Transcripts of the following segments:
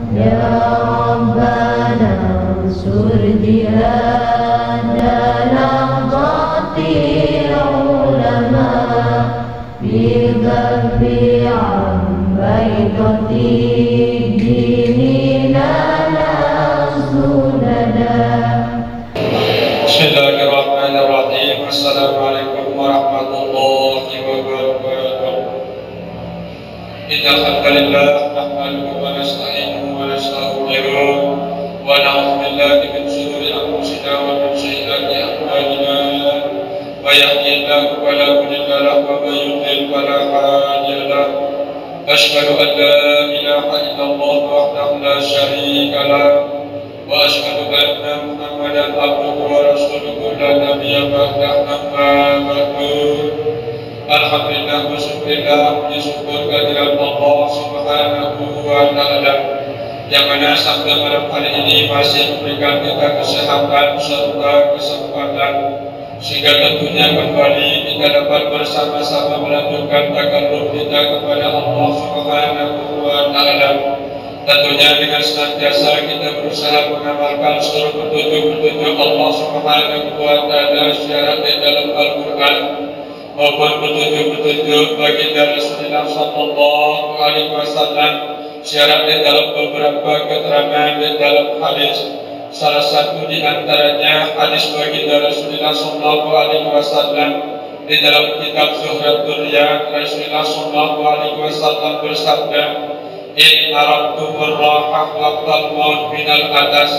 Ya Rabbana ansur jihadana qatil ulama bidhabi ambaitati dinina nasudada. Bismillahirrahmanirrahim. Assalamualaikum warahmatullahi wabarakatuh. Innal hamdalillah nahmaduhu wa nasta'inuhu wa nastaghfiruh wa na'udzu billahi min shururi anfusina wa min sayyiati a'malina. May yahdihillahu fala mudilla lahu wa may yudlil fala hadiya lahu. Asyhadu an la ilaha illallah wahdahu la syarika lahu wa asyhadu anna Muhammadan abduhu wa rasuluhu la nabiyya ba'dahu amma ba'du. Alhamdulillah wa syukurillah, puji syukur kehadirat Allah Subhanahu wa ta'ala yang mana sampai malam hari ini masih memberikan kita kesehatan serta kesempatan sehingga tentunya kembali kita dapat bersama-sama melanjutkan takarruf kita kepada Allah Subhanahu wa ta'ala. Tentunya dengan senantiasa kita berusaha mengamalkan seluruh petunjuk-petunjuk Allah Subhanahu wa ta'ala secara di dalam Al-Quran maupun petunjuk-petunjuk baginda Rasulullah sallallahu alaihi wasallam secara di dalam beberapa keterangan di dalam hadis. Salah satu di antaranya hadis baginda Rasulullah sallallahu alaihi wasallam di dalam kitab Zuhratul Riyad. Rasulullah sallallahu alaihi wasallam bersabda, in aradtumur rahah waqtal maut minal atas,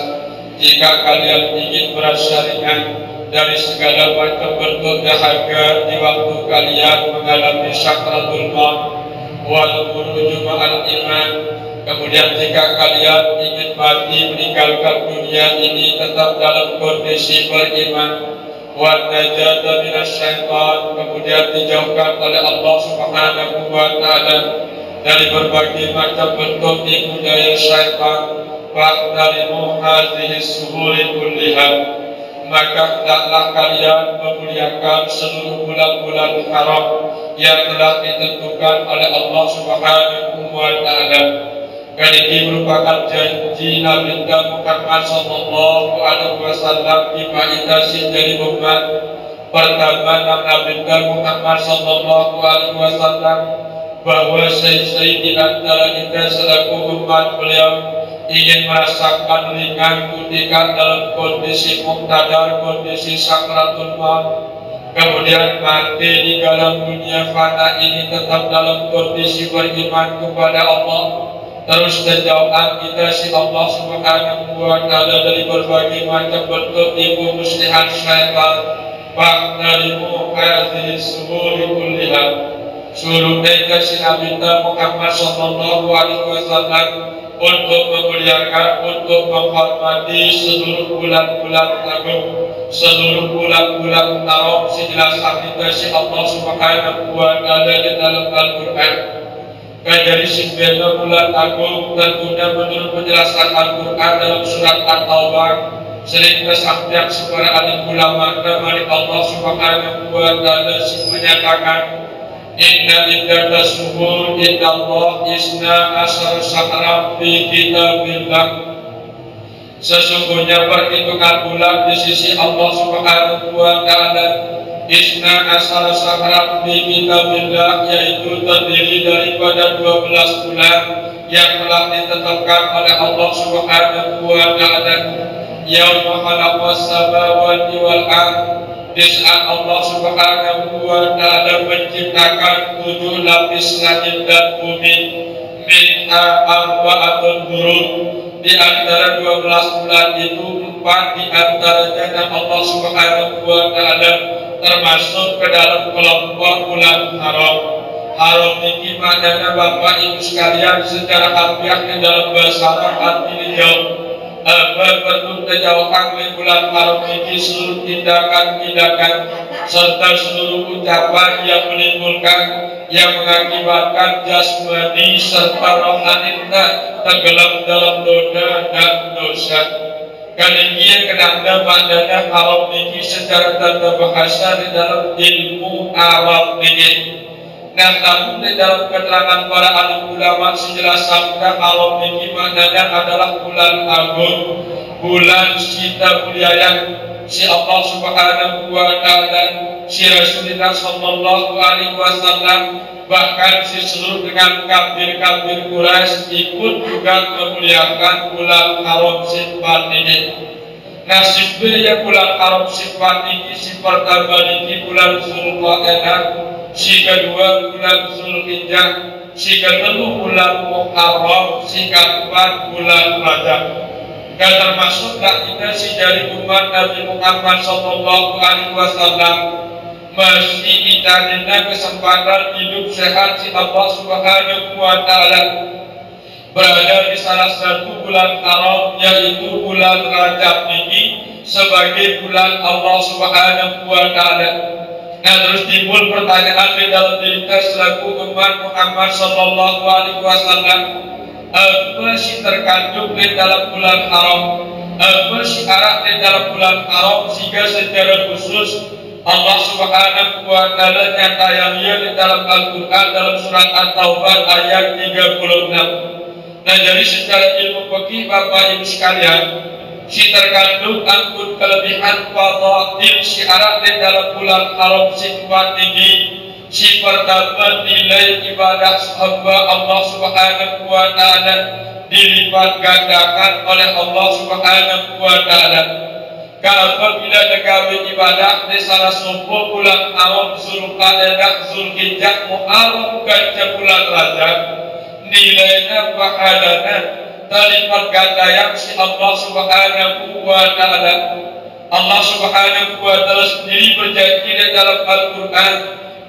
jika kalian ingin merasa ringan dari segala macam bentuk dahaga di waktu kalian mengalami sakratul maut wal khuruju ma'al iman, kemudian jika kalian ingin mati meninggalkan dunia ini tetap dalam kondisi beriman, wa najata minasyaitan, kemudian dijauhkan oleh Allah Subhanahu wa ta'ala dari berbagai macam bentuk tipu daya syaitan, fa'tarimu hadhihi suhuri kulliha, maka hendaklah kalian memuliakan seluruh bulan-bulan haram yang telah ditentukan oleh Allah Subhanahu wa ta'ala. Dan ini merupakan janji Nabi Muhammad sallallahu alaihi wasallam dimaitasi dari umat. Pertama, Nabi Muhammad sallallahu alaihi wasallam bahwa saya di antara kita selaku umat beliau ingin merasakan ringan ketika dalam kondisi muqtadar, kondisi sakratul maut, kemudian mati di dalam dunia fana ini tetap dalam kondisi beriman kepada Allah, terus menjauhkan kita si Allah Subhanahu wa ta'ala dari berbagai macam bentuk tipu muslihat syaitan. Fa'tarimu hadhihi suhuri kulliha, suruh mereka si Nabi Muhammad sallallahu alaihi wasallam untuk memuliakan, untuk menghormati seluruh bulan-bulan agung, seluruh bulan-bulan haram sejelas aktivitas Allah Subhanahu wa ta'ala di dalam Al-Quran. Dari 9 bulan agung tentunya menurut penjelasan Al-Quran dalam surat At-Taubah sering kesampaian secara alim ulama dari Allah Subhanahu wa ta'ala menyatakan, inna iddata syuhur indallah isna asar syahran fi kitabillah, sesungguhnya perhitungan bulan di sisi Allah Subhanahu wa ta'ala isna asar syahran fi kitabillah, yaitu terdiri daripada 12 bulan yang telah ditetapkan oleh Allah Subhanahu wa ta'ala. Yauma khalaqas samawati wal ardh, di saat Allah Subhanahu wa ta'ala menciptakan 7 lapis langit dan bumi, minha arba'atun hurum, di antara 12 bulan itu 4 di antaranya dan Allah Subhanahu wa ta'ala termasuk ke dalam kelompok bulan haram. Haram ini maknanya Bapak Ibu sekalian secara harfiah di dalam bahasa Arab artinya jauh. Perlu kejauhan dari bulan haram ini seluruh tindakan-tindakan serta seluruh ucapan yang menimbulkan, yang mengakibatkan jasmani serta rohani kita tenggelam dalam dosa dan dosa. Kalian kenapa maknanya haram ini secara tata bahasa di dalam ilmu Arab ini. Nah, namun di dalam keterangan para alim ulama sejelaskan kalau ini maknanya adalah bulan agung, bulan Sita Mulyaya, si Allah Subhanahu wa Ta'ala, si Rasulullah Sallallahu Alaihi Wasallam, bahkan si seluruh dengan kafir-kafir Quraisy ikut juga memuliakan bulan Haram sifat ini. Nasibnya bulan Haram sifat ini, si pertama ini bulan Zulqa'dah, si kedua bulan Zulhijjah, si kedua bulan Muharram, si keempat bulan Rajab. Dan termasuklah kita si dari umat Nabi Muhammad Sallallahu Alaihi Wasallam masih dicarinya kesempatan hidup sehat si Allah Subhanahu wa Ta'ala berada di salah satu bulan haram, yaitu bulan Rajab ini sebagai bulan Allah Subhanahu wa Ta'ala. Nah, terus timbul pertanyaan di dalam diri kita selaku umat Muhammad Sallallahu Alaihi Wasallam, apa sih terkandung di dalam bulan haram, apa sih arah di dalam bulan haram sehingga secara khusus Allah Subhanahu wa Ta'ala nyatanya di dalam Al-Quran dalam surat At-Taubah ayat 36. Nah, jadi secara ilmu fikih Bapak Ibu sekalian, si terkandung angkut kelebihan fadail si arah di dalam bulan haram sifat tinggi. Si pertama nilai ibadah hamba Allah Subhanahu wa Ta'ala dilipat gandakan oleh Allah Subhanahu wa Ta'ala. Apabila negara ibadah di salah satu bulan haram Zulqa'dah, Zulhijjah, Muharram ganca bulan Rajab, nilainya pahalanya terlipat ganda yang si Allah Subhanahu wa Ta'ala. Allah Subhanahu wa Ta'ala sendiri berjanji di dalam Al-Quran,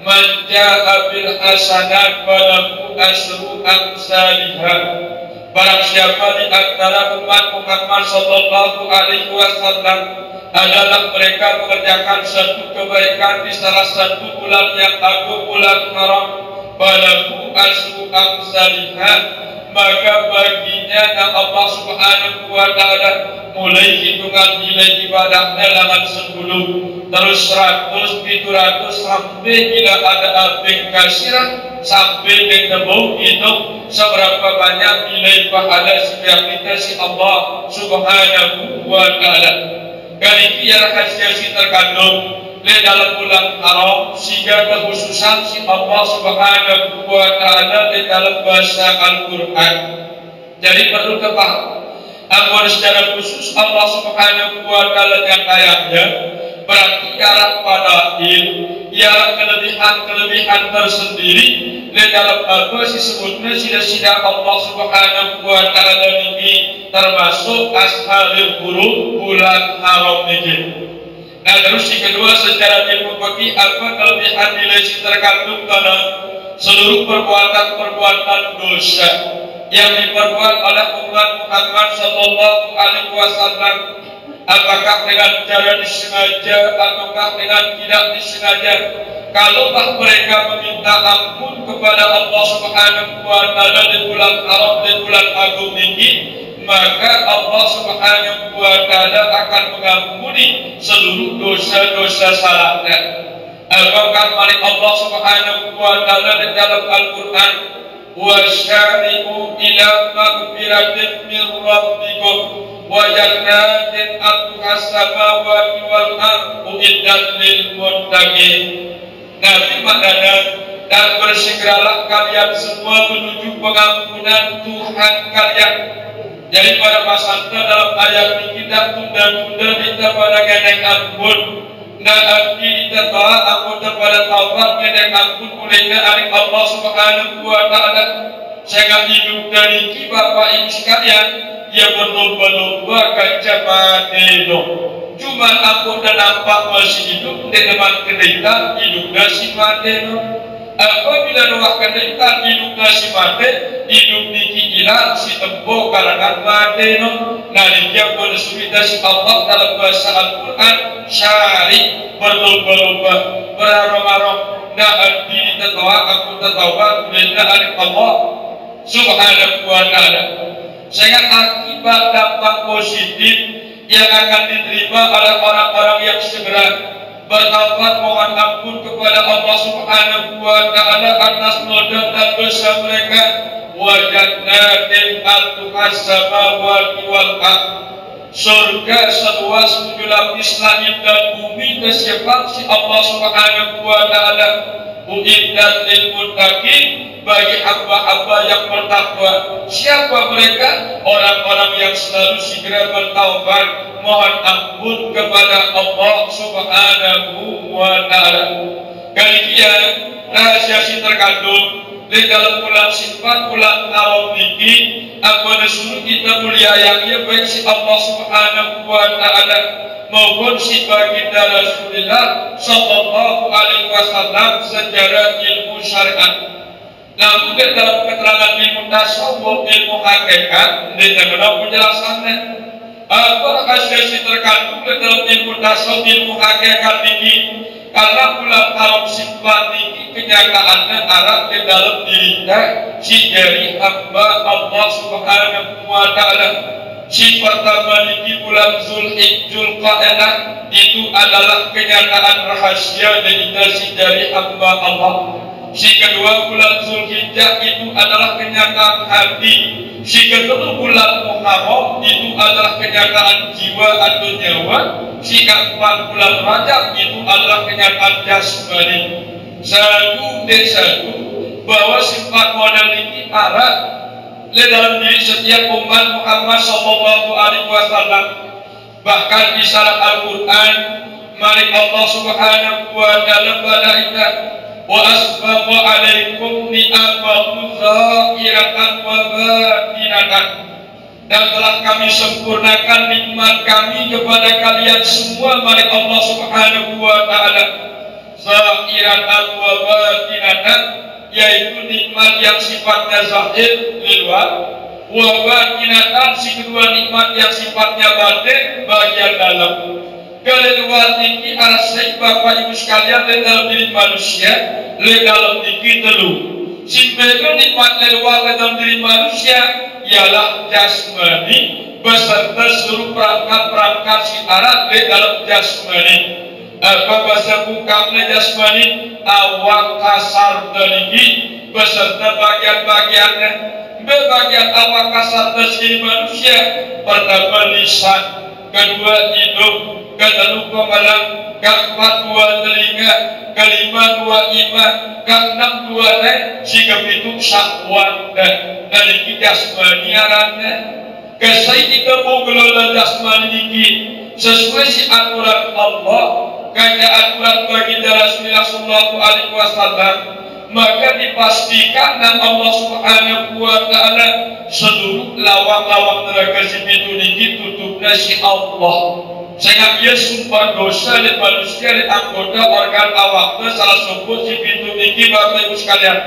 man ja'a bil hasanat falahu asyru amsalihha. Barang siapa di antara umat Muhammad Sallallahu Alaihi Wasallam adalah mereka mengerjakan satu kebaikan di salah satu bulan yang agung, bulan haram, falahu asyru amsalihha, maka baginya Allah Subhanahu wa Ta'ala mulai hitungan nilai ibadahnya dengan 10, terus 100, 700 sampai tidak ada abing kasiran, sampai ketemu itu seberapa banyak nilai pahala setiap kita si Allah Subhanahu wa Ta'ala. Kali ini rahasia si terkandung di dalam bulan haram sehingga kekhususan si Allah Subhanahu wa Ta'ala di dalam bahasa Al-Quran. Jadi perlu kepaham agar secara khusus Allah Subhanahu wa Ta'ala yang ayatnya berarti ialah fadail, ialah kelebihan-kelebihan tersendiri di dalam apa disebutnya sida-sida Allah Subhanahu wa Ta'ala ini, termasuk asharul hurum bulan haram ini. Nah, terus yang kedua secara ilmu fikih apa kelebihan nilai terkandung dalam seluruh perbuatan-perbuatan dosa yang diperbuat oleh umat Muhammad Sallallahu Alaihi Wasallam, apakah dengan cara disengaja ataukah dengan tidak disengaja. Kalaulah mereka meminta ampun kepada Allah Subhanahu wa Ta'ala di bulan haram, di bulan agung ini, maka Allah Subhanahu wa Ta'ala akan mengampuni seluruh dosa-dosa salahnya. Apakah mari Allah Subhanahu wa Ta'ala di dalam Al-Quran, wasyari'u ila maghfiratin min rabbikum wa jannatin arduhas samawati wal ardu uiddat lil muttaqin. Nabi maknanya, dan bersegeralah kalian semua menuju pengampunan Tuhan kalian. Jadi pada masanya dalam ayat ini tidak tunda-tunda kita pada gedeng ampun. Nah, nanti kita tahu ampun kepada taubat gedeng ampun olehnya dari Allah Subhanahu wa Ta'ala. Sehingga hidup dari Bapak Ibu sekalian, ia berlomba-lomba kaca padeno. Cuma ampun dan nampak masih hidup di depan kenaikan hidup nasi madeno. Apabila doa kenaikan hidup nasi mate, hidup niki hilang si tempo kalangan madeno. Nah, dia bersuara si Allah dalam bahasa Al-Quran, syari berlomba-lomba berarong-arong. Nah, arti tertawa aku tertawa bila alif Allah Subhanahu wa Ta'ala. Sehingga akibat dampak positif yang akan diterima oleh orang-orang yang segera bertaubat mohon ampun kepada Allah Subhanahu wa Ta'ala atas noda dan dosa mereka. Wajadnatin arduhas samawati wal ardh, surga seluas 7 lapis langit dan bumi tersebar si Allah Subhanahu wa Ta'ala. Uiddat lil muttaqin, bagi hamba-hamba yang bertakwa. Siapa mereka? Orang-orang yang selalu segera bertaubat mohon ampun kepada Allah Subhanahu wa Ta'ala. Kemudian rahasia si terkandung di dalam bulan sifat bulan Al niki apa disuruh kita muliakannya baik si Allah Subhanahu wa Ta'ala maupun si baginda Rasulullah Sallallahu Alaihi Wasallam secara ilmu syariat. Namun dalam keterangan ilmu tasawuf, ilmu hakikat, di dalam penjelasannya apa rahasia si terkandung dalam ilmu tasawuf, ilmu hakikat ini? Karena bulan haram sifat ini kenyataannya arah di dalam dirinya si dari hamba Allah Subhanahu wa Ta'ala. Si pertama ini bulan Zulhijjah Qa'dah itu adalah kenyataan rahasia dari hamba Allah. Si kedua bulan Zulhijjah itu adalah kenyataan hati. Si kedua bulan Muharram itu adalah kenyataan jiwa atau nyawa. Si keempat bulan Rajab itu adalah kenyataan jasmani. Satu bahwa sifat model ini arah di dalam diri setiap umat Muhammad Sallallahu Alaihi Wasallam. Bahkan di surat Al-Quran, mari Allah Subhanahu wa Ta'ala berkata, wa asbagha alaikum ni'amahu zahiratan wa batinatan, dan telah kami sempurnakan nikmat kami kepada kalian semua, mari Allah Subhanahu wa Ta'ala, zahiratan wa batinatan, yaitu nikmat yang sifatnya zahir di luar, wa batinatan si kedua nikmat yang sifatnya batin bagian dalam. Keluar tinggi arsy Bapak Ibu sekalian di dalam diri manusia, di dalam tinggi telu. Simpelnya nikmat luar di dalam diri manusia ialah jasmani beserta seluruh perangkat-perangkat syarat di dalam jasmani. Apa bahasa bukannya jasmani? Awak kasar tinggi beserta bagian-bagiannya. Bagian awak kasar dari manusia pertama lisan, kedua hidung, kedua kepala, keempat dua telinga, kelima dua iman, keenam dua leher, si kepitu syahwat dan dari jasmani arannya. Kesai kita mengelola jasmani ini sesuai si aturan Allah, kaya aturan baginda Rasulullah Sallallahu Alaihi Wasallam, maka dipastikan dan Allah Subhanahu wa Ta'ala seluruh lawang-lawang neraka si pintu ini tutupnya si Allah. Sehingga ia sumber dosa di manusia di anggota organ awaknya salah sebut si pintu ini. Bapak Ibu sekalian,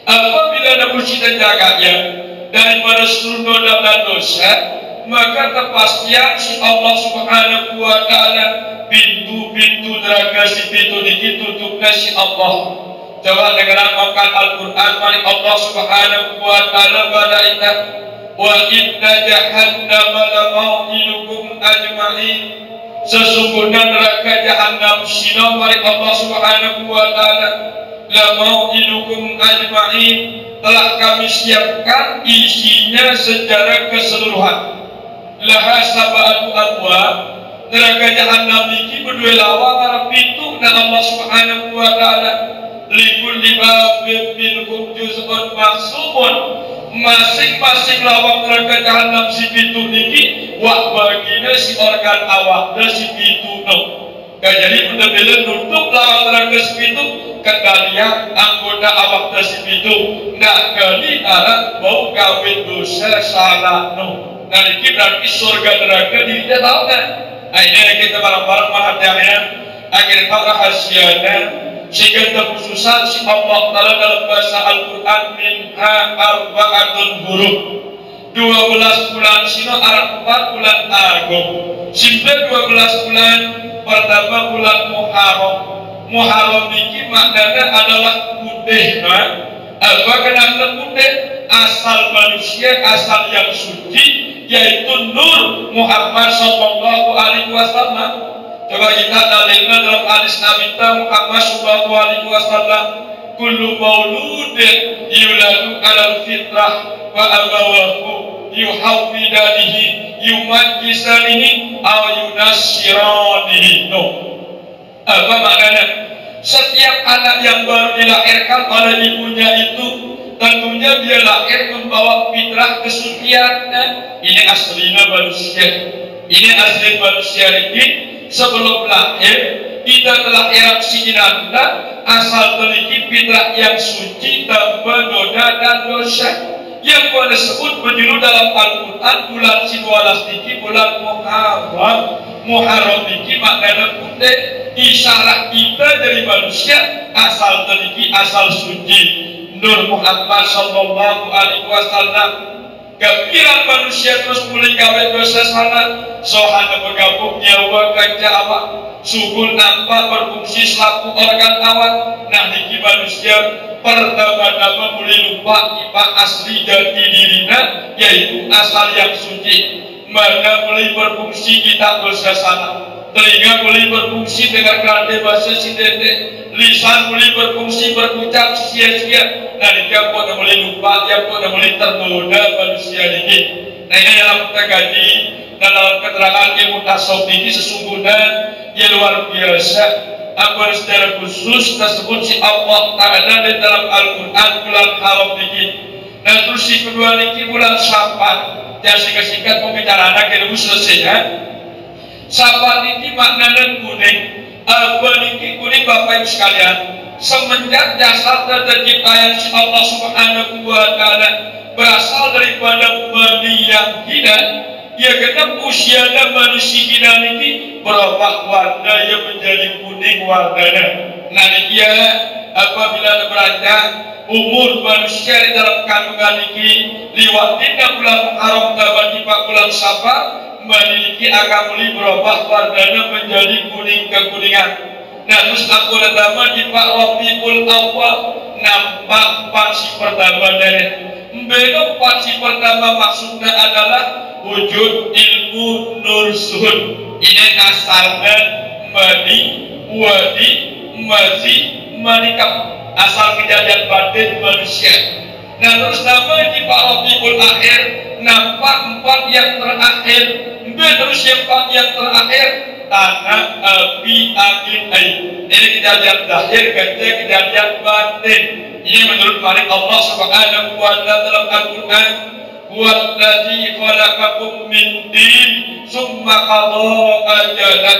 apabila ada musyidah jaganya daripada seluruh dosa dan dosa, maka kepastian si Allah Subhanahu wa Ta'ala pintu-pintu neraka si pintu ini tutupnya si Allah. Coba dengarkan Al-Quran, mari Allah Subhanahu wa Ta'ala berkata, wa inna jahannama lamau'idukum ajma'in, sesungguhnya neraka jahannam sino, mari Allah Subhanahu wa Ta'ala, lamau'idukum ajma'in, telah kami siapkan isinya secara keseluruhan. Laha sab'atu abwab, neraka jahannam ini berdua lawang arah pintu dan Allah Subhanahu wa Ta'ala likulli babin minhum juz'un maqsumun, masing-masing lawang neraka jahannam si pintu niki wak bagina si organ awak dan si pintu no. Jadi benar-benar nutup lawang neraka si pintu kendalian anggota awak dan si pintu nak kali arah mau kawin dosa salah no. Nah ini berarti surga neraka dirinya tahu kan? Akhirnya kita barang-barang mahadahnya akhirnya rahasianya sehingga terkhususan si Allah Ta'ala dalam bahasa Al-Quran minha arba'atun huruf, 12 bulan sino arah 4 bulan Agung, simpen 12 bulan pertama bulan Muharram. Muharram ini maknanya adalah putih, apa kenapa putih? Asal manusia, asal yang suci, yaitu Nur Muhammad Sallallahu Alaihi Wasallam. Coba kita dalilnya dalam hadis Nabi Muhammad sallallahu alaihi wasallam, kullu mauludin yuladu alal fitrah wa abawahu yuhawwidanihi yumajjisanihi aw yunassiranihi. Apa maknanya? Setiap anak yang baru dilahirkan oleh ibunya itu tentunya dia lahir membawa fitrah kesucian. Ini aslinya manusia. Ini asli manusia ini sebelum lahir tidak kelahiran si inanda asal memiliki fitrah yang suci tanpa noda dan dosa. Yang pada disebut berjudul dalam Al-Quran bulan Sinwalastiki, bulan Muharram ini maknanya putih isyarat kita dari manusia asal memiliki asal suci. Nur Muhammad sallallahu alaihi wasallam gampiran manusia terus mulai gawe dosa sana sohana bergabung nyawa kanca awak sugul nampak berfungsi selaku organ awak. Nah niki manusia pertama-tama mulai lupa ibadah asli jati dirina yaitu asal yang suci. Mana mulai berfungsi kita dosa sana, telinga mulai berfungsi dengan kerana bahasa sidende, lisan mulai berfungsi berucap sia-sia. Nah dia pun mulai lupa, dia pun mulai tergoda manusia ini. Nah ini dalam kita gaji dan dalam keterangan ilmu tasawuf ini sesungguhnya yang luar biasa. Apa secara khusus tersebut si Allah Ta'ala di dalam Al-Quran bulan haram ini. Dan terus si kedua ini bulan Syawal. Yang singkat-singkat pembicaraan kita selesai ya. Syawal ini maknanya kuning. Apa ini kuning Bapak Ibu sekalian? Semenjak jasad dan ciptaan si Allah Subhanahu wa Ta'ala berasal daripada mani yang hina, ya genap usia dan manusia hina ini berubah warna yang menjadi kuning warnanya. Nah dia apabila beranjak umur manusia di dalam kandungan ini liwatin bulan Muharram dan bulan Syawal memiliki akan mulai berubah warnanya menjadi kuning kekuningan. Nah terus aku pertama di Pak Rabiul Awal nampak pansi pertama dari belum pansi pertama maksudnya adalah wujud ilmu nur suhud. Ini asalnya mani, wadi, mazi, manikam, asal kejadian batin manusia. Nah terus nama di Pak Rabiul Akhir nampak empat yang terakhir. Terus yang empat yang terakhir tanah, api, angin, air. Ini kejadian zahir, kejadian batin. Ini menurut firman Allah Subhanahu wa Ta'ala dalam Al-Quran, "Wallazi khalaqakum min tin, tsumma qada ajalan."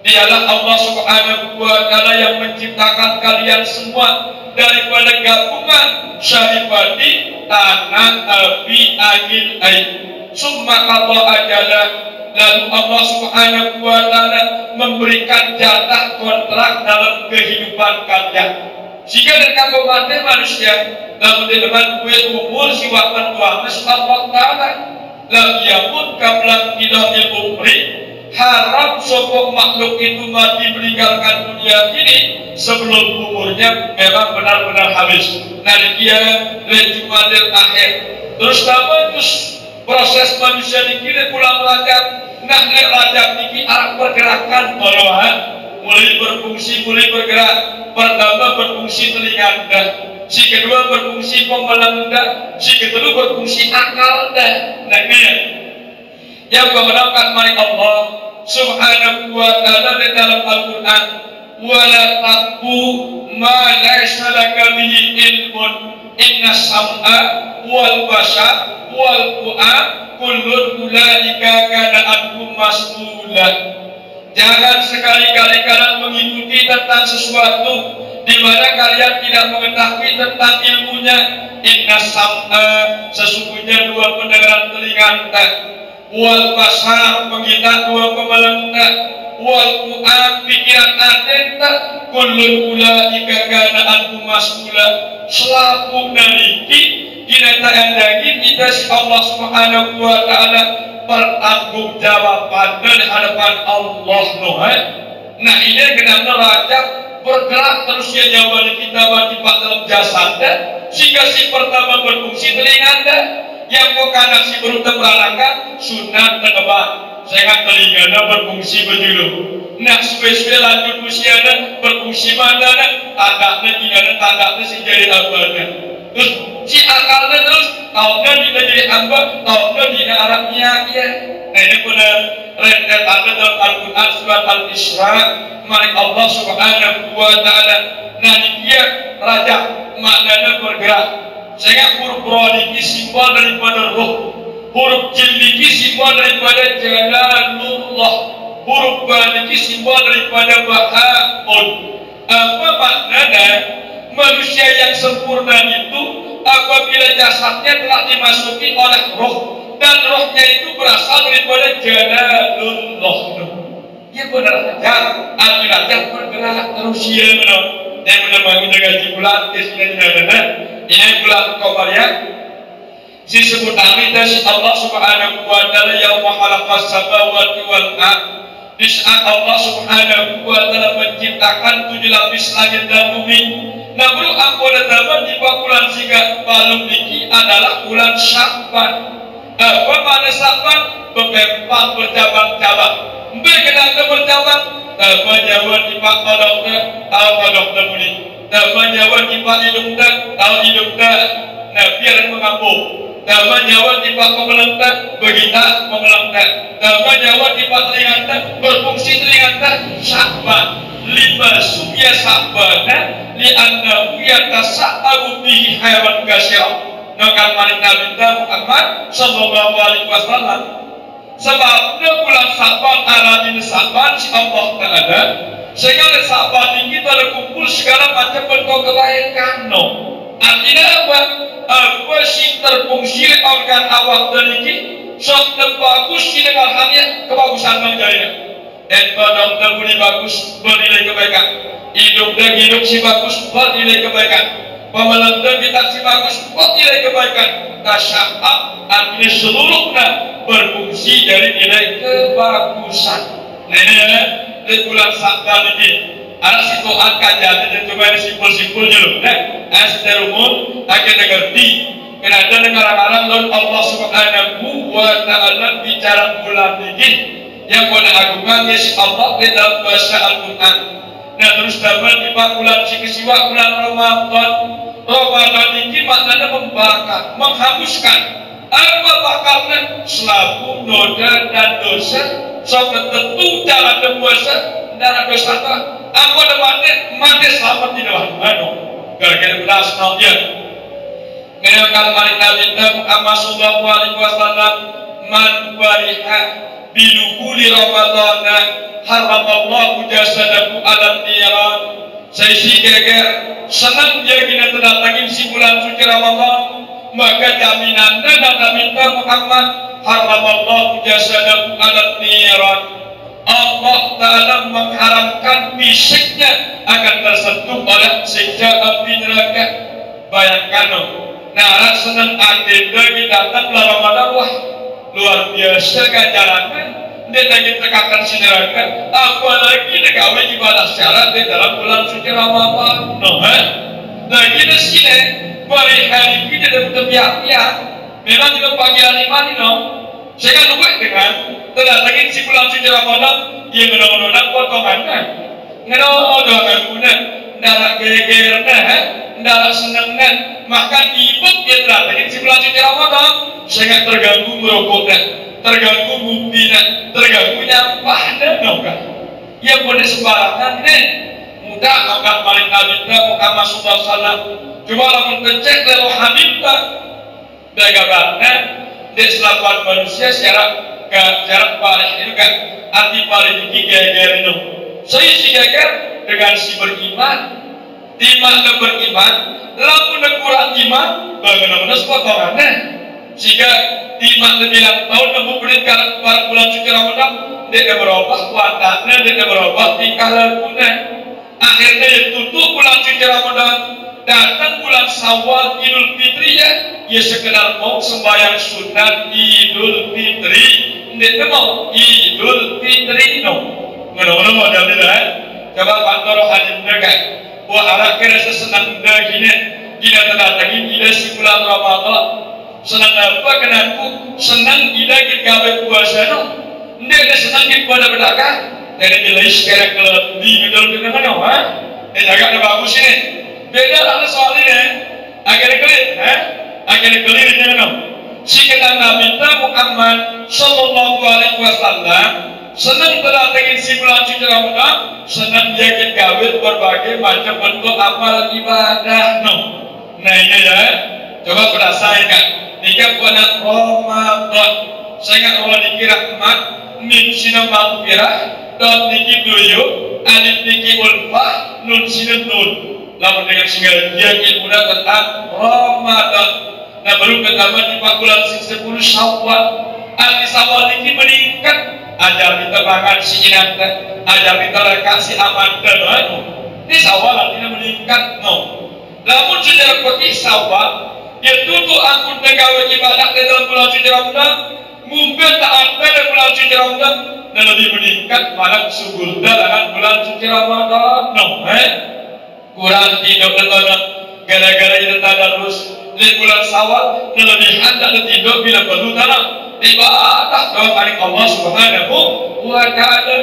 Dialah Allah Subhanahu wa Ta'ala yang menciptakan kalian semua daripada gabungan syarifati, tanah, api, angin, air. Tsumma qada ajalan. Lalu Allah Subhanahu wa Ta'ala memberikan jatah kontrak dalam kehidupan kalian. Jika dengan mati manusia namun di depan kue umur si waktu tua Allah Ta'ala lagiamun kablang ilahil umri harap sokok makhluk itu mati meninggalkan dunia ini sebelum umurnya memang benar-benar habis. Nah dia lejumadil akhir. Terus nama terus proses manusia dikira pulang rajab. Nah rajab ini arah pergerakan bawaan mulai berfungsi, mulai bergerak. Pertama berfungsi telinga anda, si kedua berfungsi pembelang anda, si ketiga berfungsi akal anda. Nah ini yang mengenalkan mari Allah Subhanahu wa Ta'ala di dalam Al-Quran, wala taqfu ma laysa laka bihi ilmun inna sam'a wal basar wal fu'ad kullun ulaika kana anhum mas'ula. Jangan sekali-kali kalian mengikuti tentang sesuatu di mana kalian tidak mengetahui tentang ilmunya. Inna sam'a, sesungguhnya dua pendengaran telinga anda, wal basar, penglihatan dua kepala anda, wal fu'ad, pikiran anda, kullun ulaika kana anhum mas'ula. Selaku naliki dinatakan lagi kita si Allah Subhanahu wa Ta'ala bertanggung jawaban di hadapan Allah. Nah ini kenapa Rajab bergerak terus ya nyawa kita wajibak dalam jasad sehingga si pertama berfungsi telinga anda yang kanan si berutam beranakan sunat tegabah Saya telingana berfungsi berjulu. Nak suwe-suwe lanjut usiana berfungsi mana? Tandaknya tidak tandaknya si jadi abadnya. Terus si akalnya terus tahunnya tidak jadi amba, tahunnya tidak arahnya ya. Nah ini benar rentetan dalam Al-Quran surat Al-Isra. Mari Allah Subhanahu wa Ta'ala. Nah dia raja maknanya bergerak. Saya huruf roh ini simbol daripada roh. Huruf jim ini simbol daripada Jalalullah. Huruf ba ini simbol daripada Bahaul. Apa maknanya? Manusia yang sempurna itu apabila jasadnya telah dimasuki oleh roh dan rohnya itu berasal daripada Jalalullah. Ya benar saja, akhirnya bergerak terus ya benar. Yang benar bagi gaji bulan ini bulan Qamariyah. Disebut amida si Allah Subhanahu wa Ta'ala yang khalaqas samawati wal ardh. Di saat Allah Subhanahu wa Ta'ala menciptakan 7 lapis langit dan bumi. Namun ampun dapat di bulan sehingga balum niki adalah bulan Sya'ban. Apa mana Sya'ban? Bepempat bercabang-cabang. Berkenaan bercabang. Apa jawab di pak kodoknya? Tahu kodoknya muni. Apa jawab di pak hidungnya? Tahu hidungnya. Nah biar mengampun. Apa jawab di pak pemelengkap? Begitu pemelengkap. Apa jawab di pak teringata? Berfungsi teringata Sya'ban. Lima subya Sya'bana li'annahu yatasa'abu bihi haywan kasyirah. Nakan manik Nabi Muhammad sallallahu alaihi wasallam. Sebabnya bulan Sya'ban aladin Sya'ban si Allah Ta'ala segala Sya'ban ini terkumpul segala macam bentuk kebaikan. Artinya apa? Apa sih terfungsi organ awak dan ini sok bagus ini hanya kebagusan menjadinya. Dan badan terbunyi bagus bernilai kebaikan. Hidup dan hidup si bagus bernilai kebaikan. Pemalang dan kita si bagus bernilai kebaikan. Tasya'ab artinya seluruhnya berfungsi dari nilai kebagusan. Nah ini ya, di bulan Sya'ban ini ada situasi kajian dan coba simpul-simpul dulu. Nah, secara umum akan ngerti. Karena negara-negara lalu Allah Subhanahu wa Ta'ala bicara bulan ini yang pada agungan Yesus Allah di dalam bahasa Al-Quran. Nah terus dapat di bulan sikisiwa bulan Ramadan. Ramadan ini maknanya membakar, menghapuskan. Apa bakarnya? Selaku noda dan dosa. Sampai tentu jalan dan puasa dan dosa apa? Aku ada mati selamat di dalam mana? Gara-gara beras dia. Mengenalkan mari Nabi Muhammad sallallahu alaihi wasallam man bariha bidukhuli Ramadana haramallahu jasadahu alam niran. Saya si geger senang dia kita terdatangin si bulan suci Ramadan, maka jaminan dan Nabi Muhammad haramallahu jasadahu alam niran. Allah Ta'ala mengharamkan fisiknya akan tersentuh oleh siksa api neraka. Bayangkan nah senang agenda kita datang bulan Ramadan, wah luar biasa ganjarannya. Dia lagi tekakan si neraka, apalagi negara ibadah syarat di dalam bulan suci Ramadan. Nah kita sini bari hari ini dari terbiak-biak memang juga pagi hari mani saya kan lupa dengan terdatangin si bulan suci Ramadan dia menolak potongannya menolak guna darah gegernya darah senangnya maka ibut dia terdatangin si bulan suci Ramadan sangat terganggu merokoknya terganggu buktinya terganggu nyampahnya yang boleh sembarangan ini mudah angkat balik Nabi Muhammad SAW cuma lamun kecek lalu Habibnya bagaimana di selapan manusia secara balik itu kan arti balik ini geger itu saya si geger dengan si beriman timah beriman lamun kurang iman bagaimana sepotongannya sehingga timah bilang tahun nemu berikan pada bulan suci Ramadan dia berubah wataknya dia berubah tingkah lakunya akhirnya tutup bulan suci Ramadan datang bulan Syawal Idul Fitri ya sekedar mau sembahyang sunat Idul Fitri tidak mau Idul Fitri mana-mana modal dia coba kantor hadir mereka wah harap kira sesenang dah gini kita terdatangin kita si bulan Ramadan senang apa kenaku senang kita gawe puasa Ini ada sedikit pada berdagang. Jadi nilai sekarang kalau di dalam dengan apa? Ini agak bagus ini. Beda lah soal ini. Agar kelir, agar kelir dengan apa? Si kata Nabi Muhammad Sallallahu Alaihi Wasallam senang berdatangin si bulan suci Ramadan, senang yakin kawin berbagai macam bentuk amal ibadah. Nah ini ya, coba berdasarkan nikah bulan Ramadan. Saya ingat orang dikira rahmat, min sina maghfirah, dan niki doyo, alif niki ulfah, nun sina nun. Lalu dengan singgah yakin mudah tentang Ramadan. Nah baru pertama di bulan 10 Syawal. Ahli Syawal ini meningkat. Ajar kita makan si inata, ajar kita kasih aman dan ini Syawal artinya meningkat. Namun sejarah bagi Syawal, dia tutup angkut negara ibadah di dalam bulan suci Ramadan, mungkin tak ada di bulan suci Ramadan dan lebih meningkat malam subur dalam bulan suci Ramadan. Kurang tidur dan gara-gara itu tadarus di bulan Syawal dan lebih hendak tidur bila perlu tanam ibadah doa hari Allah Subhanahu wa Ta'ala.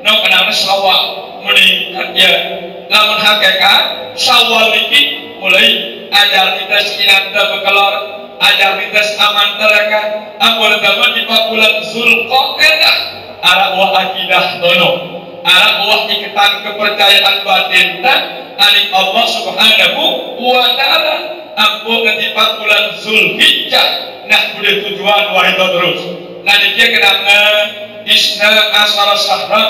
Kenapa Syawal meningkat ya? Namun hakikat Syawal ini mulai ajar kita sinanda berkeluar, ajar kita aman terakan. Aku pertama di bulan Zulqa'dah arah buah akidah dono, arah buah ikatan kepercayaan batin dari Allah Subhanahu wa Ta'ala. Aku di bulan Zulhijjah. Nah, udah tujuan wahid terus. Nah, dia kenapa Isna Asara Syahra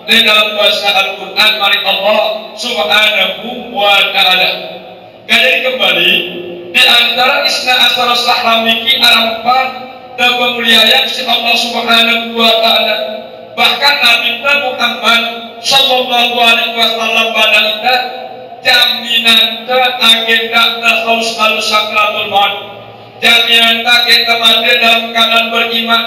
di dalam bahasa Al-Quran mari Allah Subhanahu wa Ta'ala. Jadi kembali di antara Isna Asara Syahra niki arampan dan pemuliaan si Allah Subhanahu wa Ta'ala. Bahkan Nabi Muhammad Sallallahu Alaihi Wasallam pada kita jaminan agenda terhaus halus sakratul maut. Jaminan tak kita mati dalam keadaan beriman.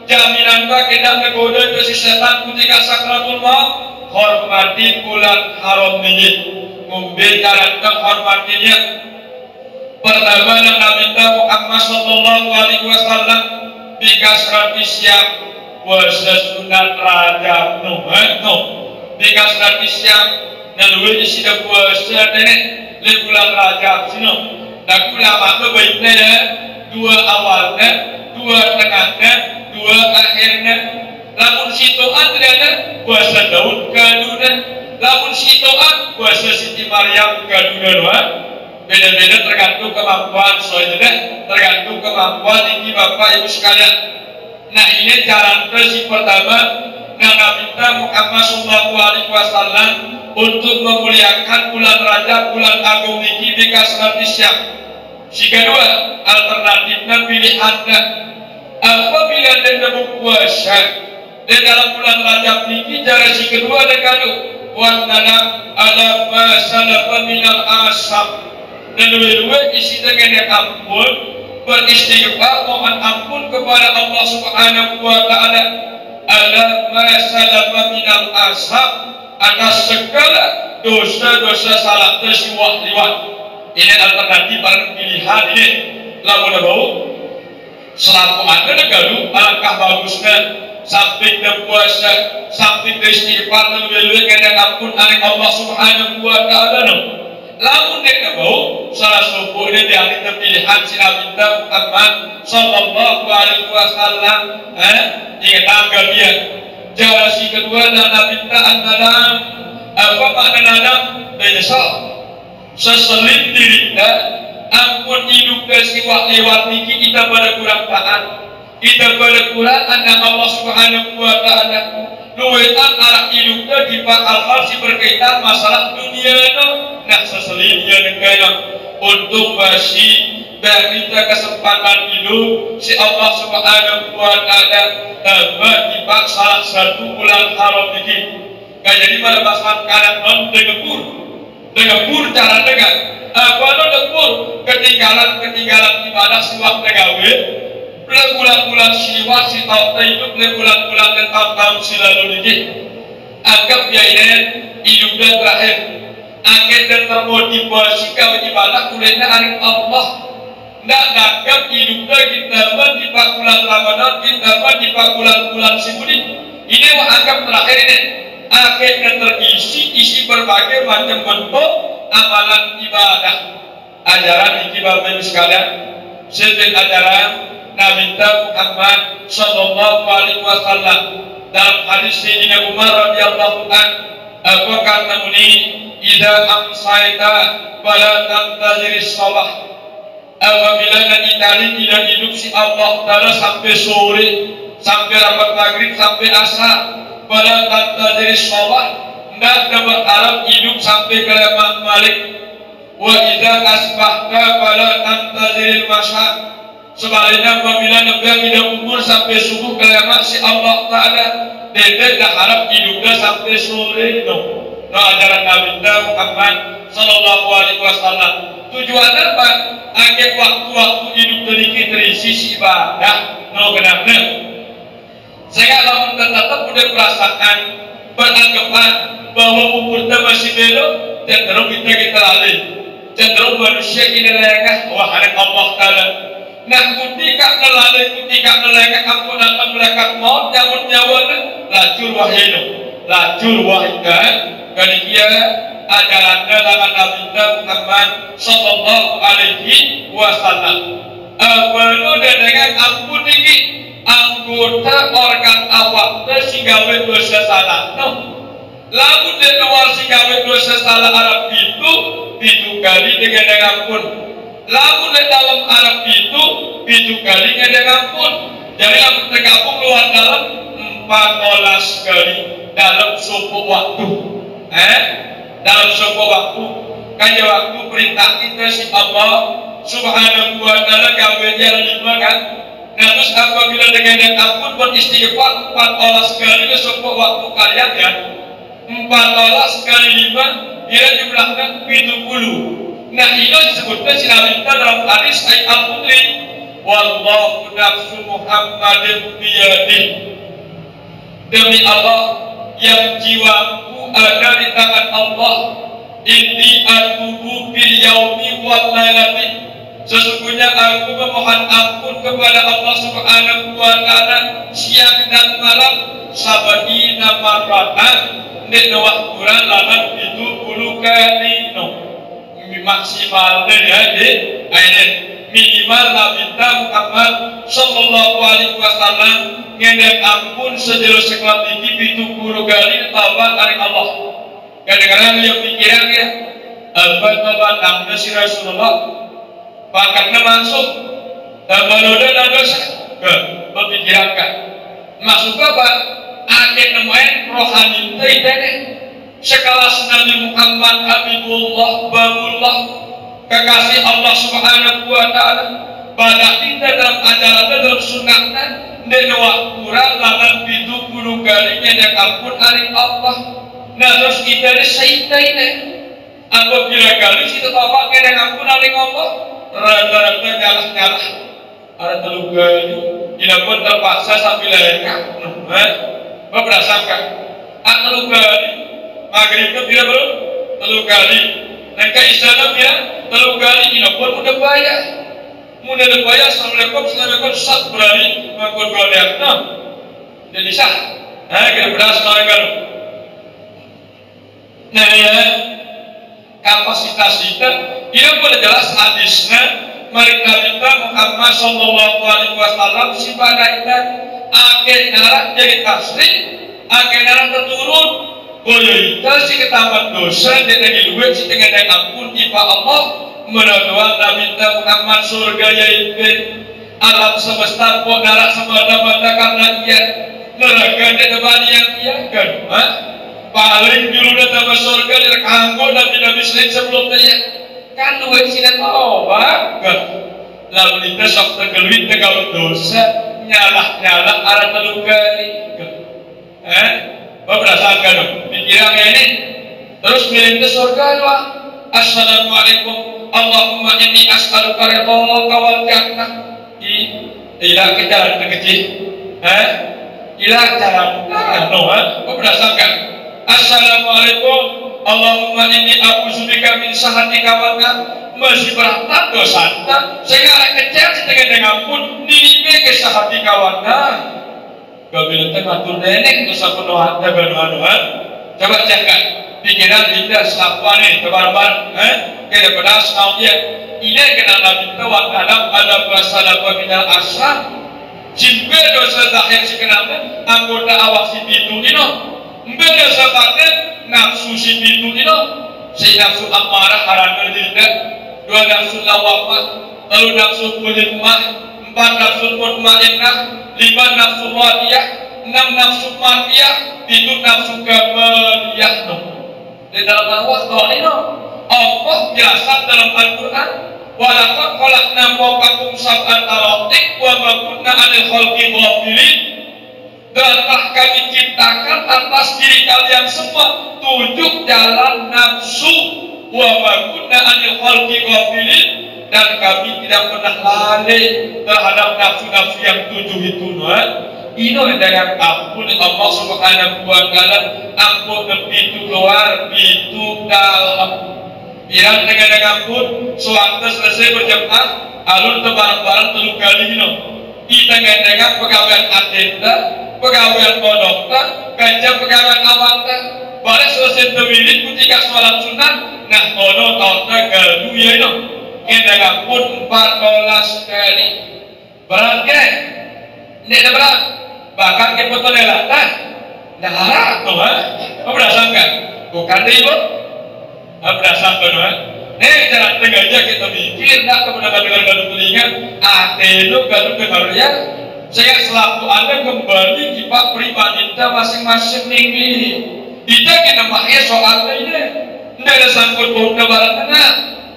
Jaminan tak kita menggoda itu si setan ketika sakratul maut. Hormati bulan haram ini. Membicarakan hormatinya. Pertama Nabi Muhammad Sallallahu Alaihi Wasallam dikasrati siap puasa sunat Rajab. Dikasrati siap nalui isi dah puasa nenek di bulan Rajab sini. Dan ulama itu baiknya dua awalnya, dua tengahnya, dua akhirnya. Lamun situan ternyata puasa Daud kaduna, lamun situan puasa Siti Maryam kaduna doa. Beda-beda tergantung kemampuan soalnya, tergantung kemampuan ini bapak ibu sekalian. Nah ini jalan versi pertama Nabi Muhammad SAW untuk memuliakan bulan Rajab, bulan Agung ini dikasih siap. Si kedua alternatifnya pilihannya apabila dia berpuasa di dalam bulan Rajab ini cara si kedua ada kado wantana ada masalah peminal asap dan dua-dua isi dengan ampun beristighfar mohon ampun kepada Allah Subhanahu wa Ta'ala ada masalah peminal asap atas segala dosa-dosa salah tersiwah-liwat. Ini alternatif pada pilihan ini. Lalu bau selaku anda negalu alangkah bagusnya samping dan puasa, samping istighfar dan lebih dengan ampun dari Allah Subhanahu wa Ta'ala. Lalu dia bau salah satu ini dari pilihan si Nabi Muhammad Sallallahu Alaihi Wasallam. Ingat angka dia. Cara si kedua dan Nabi Muhammad apa makna nadam menyesal. Seselin diri ampun hidup kesiwak lewat niki kita pada kurang taat, kita pada kurang anak Allah Subhanahu wa Ta'ala. Luwetan arah hidupnya di hal-hal si berkaitan masalah dunia no. Nah seselinnya negara untuk masih dari kita kesempatan hidup si Allah Subhanahu wa Ta'ala tiba salah satu bulan haram niki. Jadi pada masalah kadang dengan pur cara dengan kalau dapur ketinggalan ibadah siwak tegawe bulan-bulan siwak si tahun hidup bulan-bulan dan tahun silalu ini anggap ya ini hidupnya terakhir angin dan termotivasi kalau ibadah kulitnya hari Allah. ndak nganggap hidupnya kita di bulan Ramadan, kita di bulan Sibudi. Ini anggap terakhir ini. Akhirnya terisi berbagai macam bentuk amalan ibadah. Ajaran ibadah sekalian, sesuai ajaran Nabi Muhammad Sallallahu Alaihi Wasallam dalam hadis Sayyidina Umar radhiyallahu anhu, apa kata muni, "Idza amsayta fala tantazir as-salah." Apabila nanti kali tidak hidup si Allah Ta'ala sampai sore, sampai rapat maghrib, sampai asar, pada tanda dari sholat, tidak dapat berharap hidup sampai kiamat balik. Wa idza asbahta pada tanda dari masa. Sebaliknya apabila nabi tidak umur sampai subuh kiamat si Allah Ta'ala, tidak harap hidupnya sampai sore. No ajaran Nabi Muhammad Sallallahu Alaihi Wasallam. Tujuannya apa? Agar waktu-waktu hidup terisi ibadah. No kenapa? Saya kalau tetap udah merasakan beranggapan bahwa umur kita masih belum, cenderung kita lalai, cenderung manusia ini lengah. Wah, ada Allah Ta'ala. Nah, ketika ngelengah, aku datang melekat maut, nyawa-nyawanya lacur wahidan. Kali dia ajaran dalam Nabi Muhammad Sallallahu Alaihi Wasallam. Perlu dengan ampun ini anggota organ awak tersigawe dosa salah. No, lalu dia luar sigawe dosa salah Arab itu kali dengan ampun. Lalu di dalam Arab itu kali dengan ampun. Jadi aku tergabung luar dalam 14 kali dalam suku waktu. Dalam sebuah waktu, kaya waktu perintah kita si Allah Subhanahu wa Ta'ala gawe dia 5 kan. Nah terus apabila dengan ampun beristighfar 14 kali ke sebuah waktu kalian ya, 14 kali 5 dia jumlahkan 70. Nah ini disebutkan si Nabi dalam hadis Sahih Al-Bukhari, wallahu nafsu Muhammadin biyadih. Demi Allah yang jiwaku ada di tangan Allah, inni atubu bil yaumi wal lailati. Sesungguhnya aku memohon ampun kepada Allah Subhanahu wa Ta'ala siang dan malam sabina marratan nek wakturan lawan 70 kali no. Maksimal dari ayat minimal Nabi Muhammad Sallallahu Alaihi Wasallam ngendek ampun sejauh sekelat tinggi 70 kali taubat dari Allah. Kadang-kadang yang pikiran ya, apa namanya si Rasulullah, pakatnya masuk, dan menuduh dan dosa, berpikiran masuk apa? Akhir nemain rohani ini, sekelas Nabi Muhammad Habibullah Babullah, kekasih Allah Subhanahu wa Ta'ala. Pada kita dalam ajaran dalam sunnahnya dan wakturan lawan 70 kalinya dan ampun dari Allah. Nah terus kita ini saita ini apabila kali kita tahu dan ampun dari Allah rata-rata nyalah ada 3 kali tidak pun terpaksa sambil lengkap berdasarkan 3 kali maghrib itu tidak belum 3 kali dan keisyarat ya 3 kali tidak pun udah bayar. Mudah dibayar assalamualaikum sat berani mengkul golek jadi sah kita beras mereka. Nah ya kapasitas kita ini boleh jelas hadisnya mereka kita Muhammad Sallallahu Alaihi Wasallam si pada kita akhir narak jadi tasri akhir narak terturun boleh kita si ketahuan dosa dan lagi duit si dengan ampun iba Allah menaduan Nabi Muhammad surga yaitu alam semesta pun narak semata-mata karena ia neraka dan depan yang ia kan paling dulu datang ke surga dia kanggo dan tidak bisa sebelumnya kan duit sinan obat kan lalu kita sok tergeluit tegak dosa nyalah arah 3 kali berdasarkan pikiran ini terus milih ke surga doa assalamualaikum Allahumma inni as'aluka ridhaka wal jannah. Ilah kita kecil. Ilah cara berdasarkan assalamualaikum Allahumma inni a'udzubika min sahatika wa masih berat dosa sehingga arek kecil setengah dengan pun ninibe ke sahatika wa kabila teh matur nenek dosa penuh benuan coba jaga pikiran kita selapuane kebarban kena pedas audia ini kena nabi wa dalam ada bahasa minal asam jimbe dosa zahir sekenapa anggota awak si pitu ino mbe dosa batin nafsu si pitu ino si nafsu amarah haram tidak dua nafsu lawamah lalu nafsu mutmainnah 4 nafsu mutmainnah 5 nafsu radiyah 6 nafsu mardiyah 7 nafsu kamaliyah di dalam awak ini Allah jelaskan dalam Al-Quran walaqad khalaqna fawqakum sab'an taraqib wa ma kunna 'anil khalqi ghafilin dan telah kami ciptakan atas diri kalian semua 7 jalan nafsu wa ma kunna 'anil khalqi ghafilin dan kami tidak pernah lalai terhadap nafsu-nafsu yang 7 itu ini adalah ampun Allah Subhanahu wa ta'ala ampun pintu keluar pintu dalam bilang dengan ampun suatu selesai berjemaah alun tebarang-barang 3 kali kita dengan pegawaian atenda pegawaian kodokter ganja pegawaian awanta balik selesai terwilin ketika sholat sunat nah ono tahunnya galu ya dengan ampun 14 kali berarti ini ada berat bahkan kita betul lela nah harap tuh berdasarkan bukan ibu berdasarkan jangan sengaja kita mikir nak kemudian dengar telinga atenu gaduh dengar ya saya selaku anda kembali kita pribadi kita masing-masing tinggi kita makanya soalnya ini tidak ada sangkut pautnya barat tengah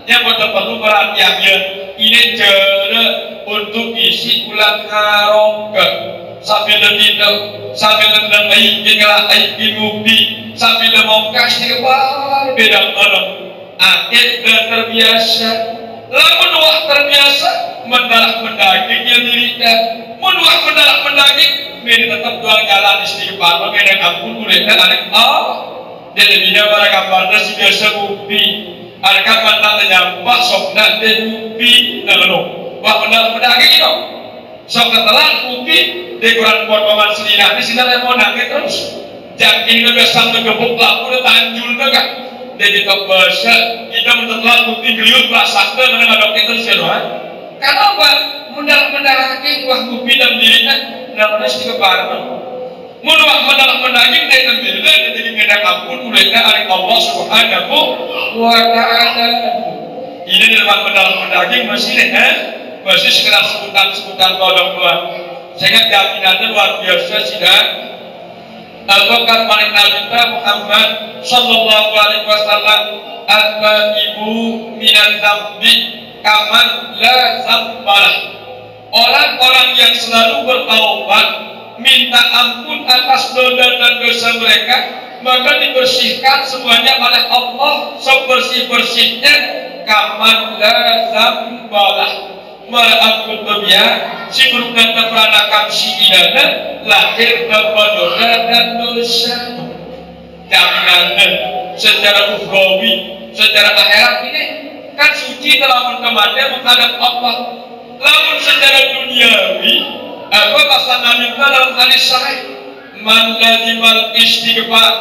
yang betul-betul perhatiannya ini cara untuk isi ulang harokat sambil tidak sambil tidak aikin ubi sambil mau kasih wah beda mana akhir dan terbiasa lamun wah terbiasa mendarah mendagingnya dirinya menuah mendarah mendaging ini tetap dua jalan istighfar mengenai ampun ulehnya anak dan lebihnya para gambarnya si biasa ubi ada kapan nyampah sok nanti ubi wah mendarah mendaging itu sok ketelan ubi dekoran potongan selinah di sini ada mau nangis terus jangking juga sampai gebuk laku udah tanjul juga jadi tak bahasa kita mentelan bukti geliut prasakta dengan ada kita seluruh kenapa mendarah-mendarahkan wah bukti dan dirinya namanya sedikit barang mendarah-mendarahkan dan dirinya jadi ngedak ampun ulehnya dari Allah Subhanahu wa ta'ala ini dalam mendarah-mendarahkan masih sekedar sebutan tolong Tuhan sehingga jaminannya luar biasa sudah Al-Baqarah paling Nabi Muhammad sallallahu alaihi wasallam al-ibu minan zambi kaman la zambalah orang-orang yang selalu bertaubat minta ampun atas dosa dan dosa mereka maka dibersihkan semuanya oleh Allah sebersih-bersihnya kaman la zambalah merampun dunia si buruk dan terperanakan si idana lahir tanpa dosa dan dosa jaminannya secara ukhrawi secara akhirat ini kan suci dalam mentemannya menghadap Allah namun secara duniawi apa pasangan kita dalam hadis sahih man lazimal istighfar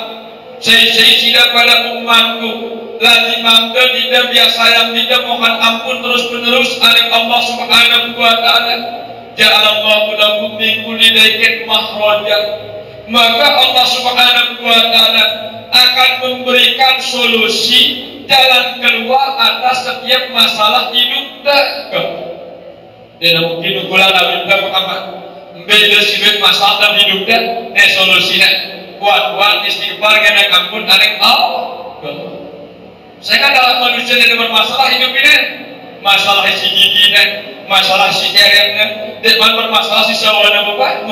saya tidak pada umatku lazimam dan tidak biasa yang tidak mohon ampun terus-menerus oleh Allah Subhanahu wa ta'ala ja'alallahu lahu min kulli daikin mahraja maka Allah Subhanahu wa ta'ala akan memberikan solusi jalan keluar atas setiap masalah hidup dan mungkin ukuran Nabi Muhammad beda sibuk masalah dan hidup dan solusinya kuat-kuat istighfar kena ampun oleh Allah sehingga dalam manusia yang bermasalah hidup ini masalah si giginya masalah si kerennya dan bermasalah si sawana beban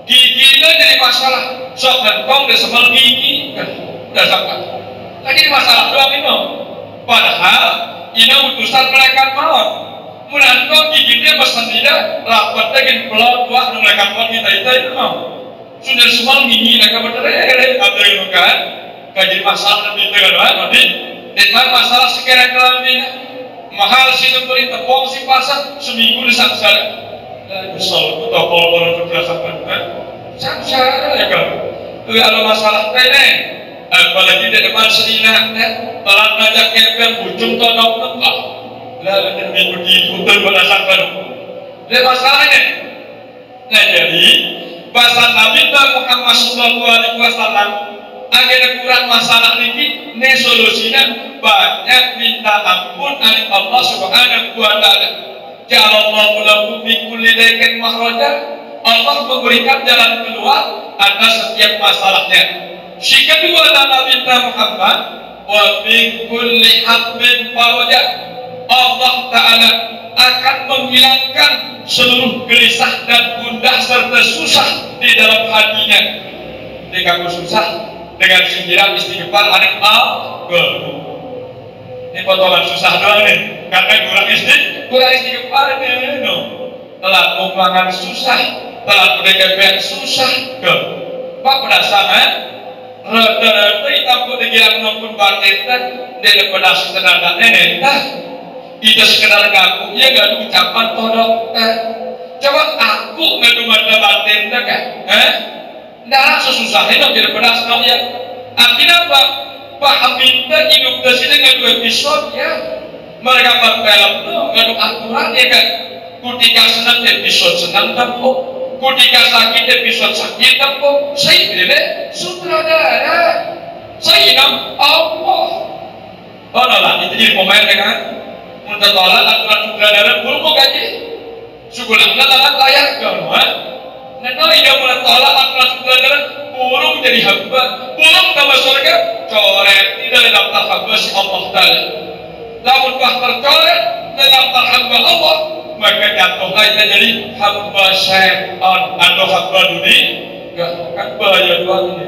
giginya jadi masalah sok nentong dan semal gigi udah sampai lagi masalah doang ini padahal ini utusan malaikat maut menantong giginya pesan tidak rapat dengan pelau tua malaikat maut kita itu sudah semal gigi mereka berderai ada yang kan kaji masalah lebih tegal nanti dengan masalah sekira kelamin mahal sih memberi tepung si pasar seminggu di samsara besar toko orang berdasarkan samsara ya kan itu ada masalah tene apalagi di depan selina telah ngajak kepeng ujung tonok tengah lalu demi begitu berdasarkan ada masalahnya. Nah jadi bahasa Nabi Muhammad SAW agak kurang masalah ini solusinya banyak minta ampun dari Allah Subhanahu wa Ta'ala. Ja'alallahu lahu min kulli daikin makhraja. Allah memberikan jalan keluar atas setiap masalahnya. Si kedua Nabi Muhammad wa min kulli habbin faraja. Allah Ta'ala akan menghilangkan seluruh gelisah dan gundah serta susah di dalam hatinya. Dengan susah dengan sindiran istighfar anak ini potongan susah doang nih karena kurang istighfar nih telah umangan susah telah berdekatan susah Pak pedasangan rata-rata aku digilang maupun batin dari pedas tenaga nenek itu sekedar ngaku ya gak ucapan todok coba aku ngadu-ngadu batin kan nah sesusahnya dong jadi pedas dong ya artinya apa? Pak Hamid hidup di sini ngadu episode ya mereka berfilm tuh ngadu aturan ya kan ketika senang episode senang tempuh ketika sakit episode sakit tempuh saya pilih sutradara saya nam Allah oh nolah itu jadi pemain kan untuk tolak aturan sutradara belum mau gaji sugulannya lalat layak kan nah ini mulai tolak aturan sutradara burung jadi hamba burung nama surga coret tidak ada daftar hamba si Allah Ta'ala namun bahkan coret di daftar hamba Allah maka jatuh aja jadi hamba syaitan atau hamba dunia kan bahaya doang ini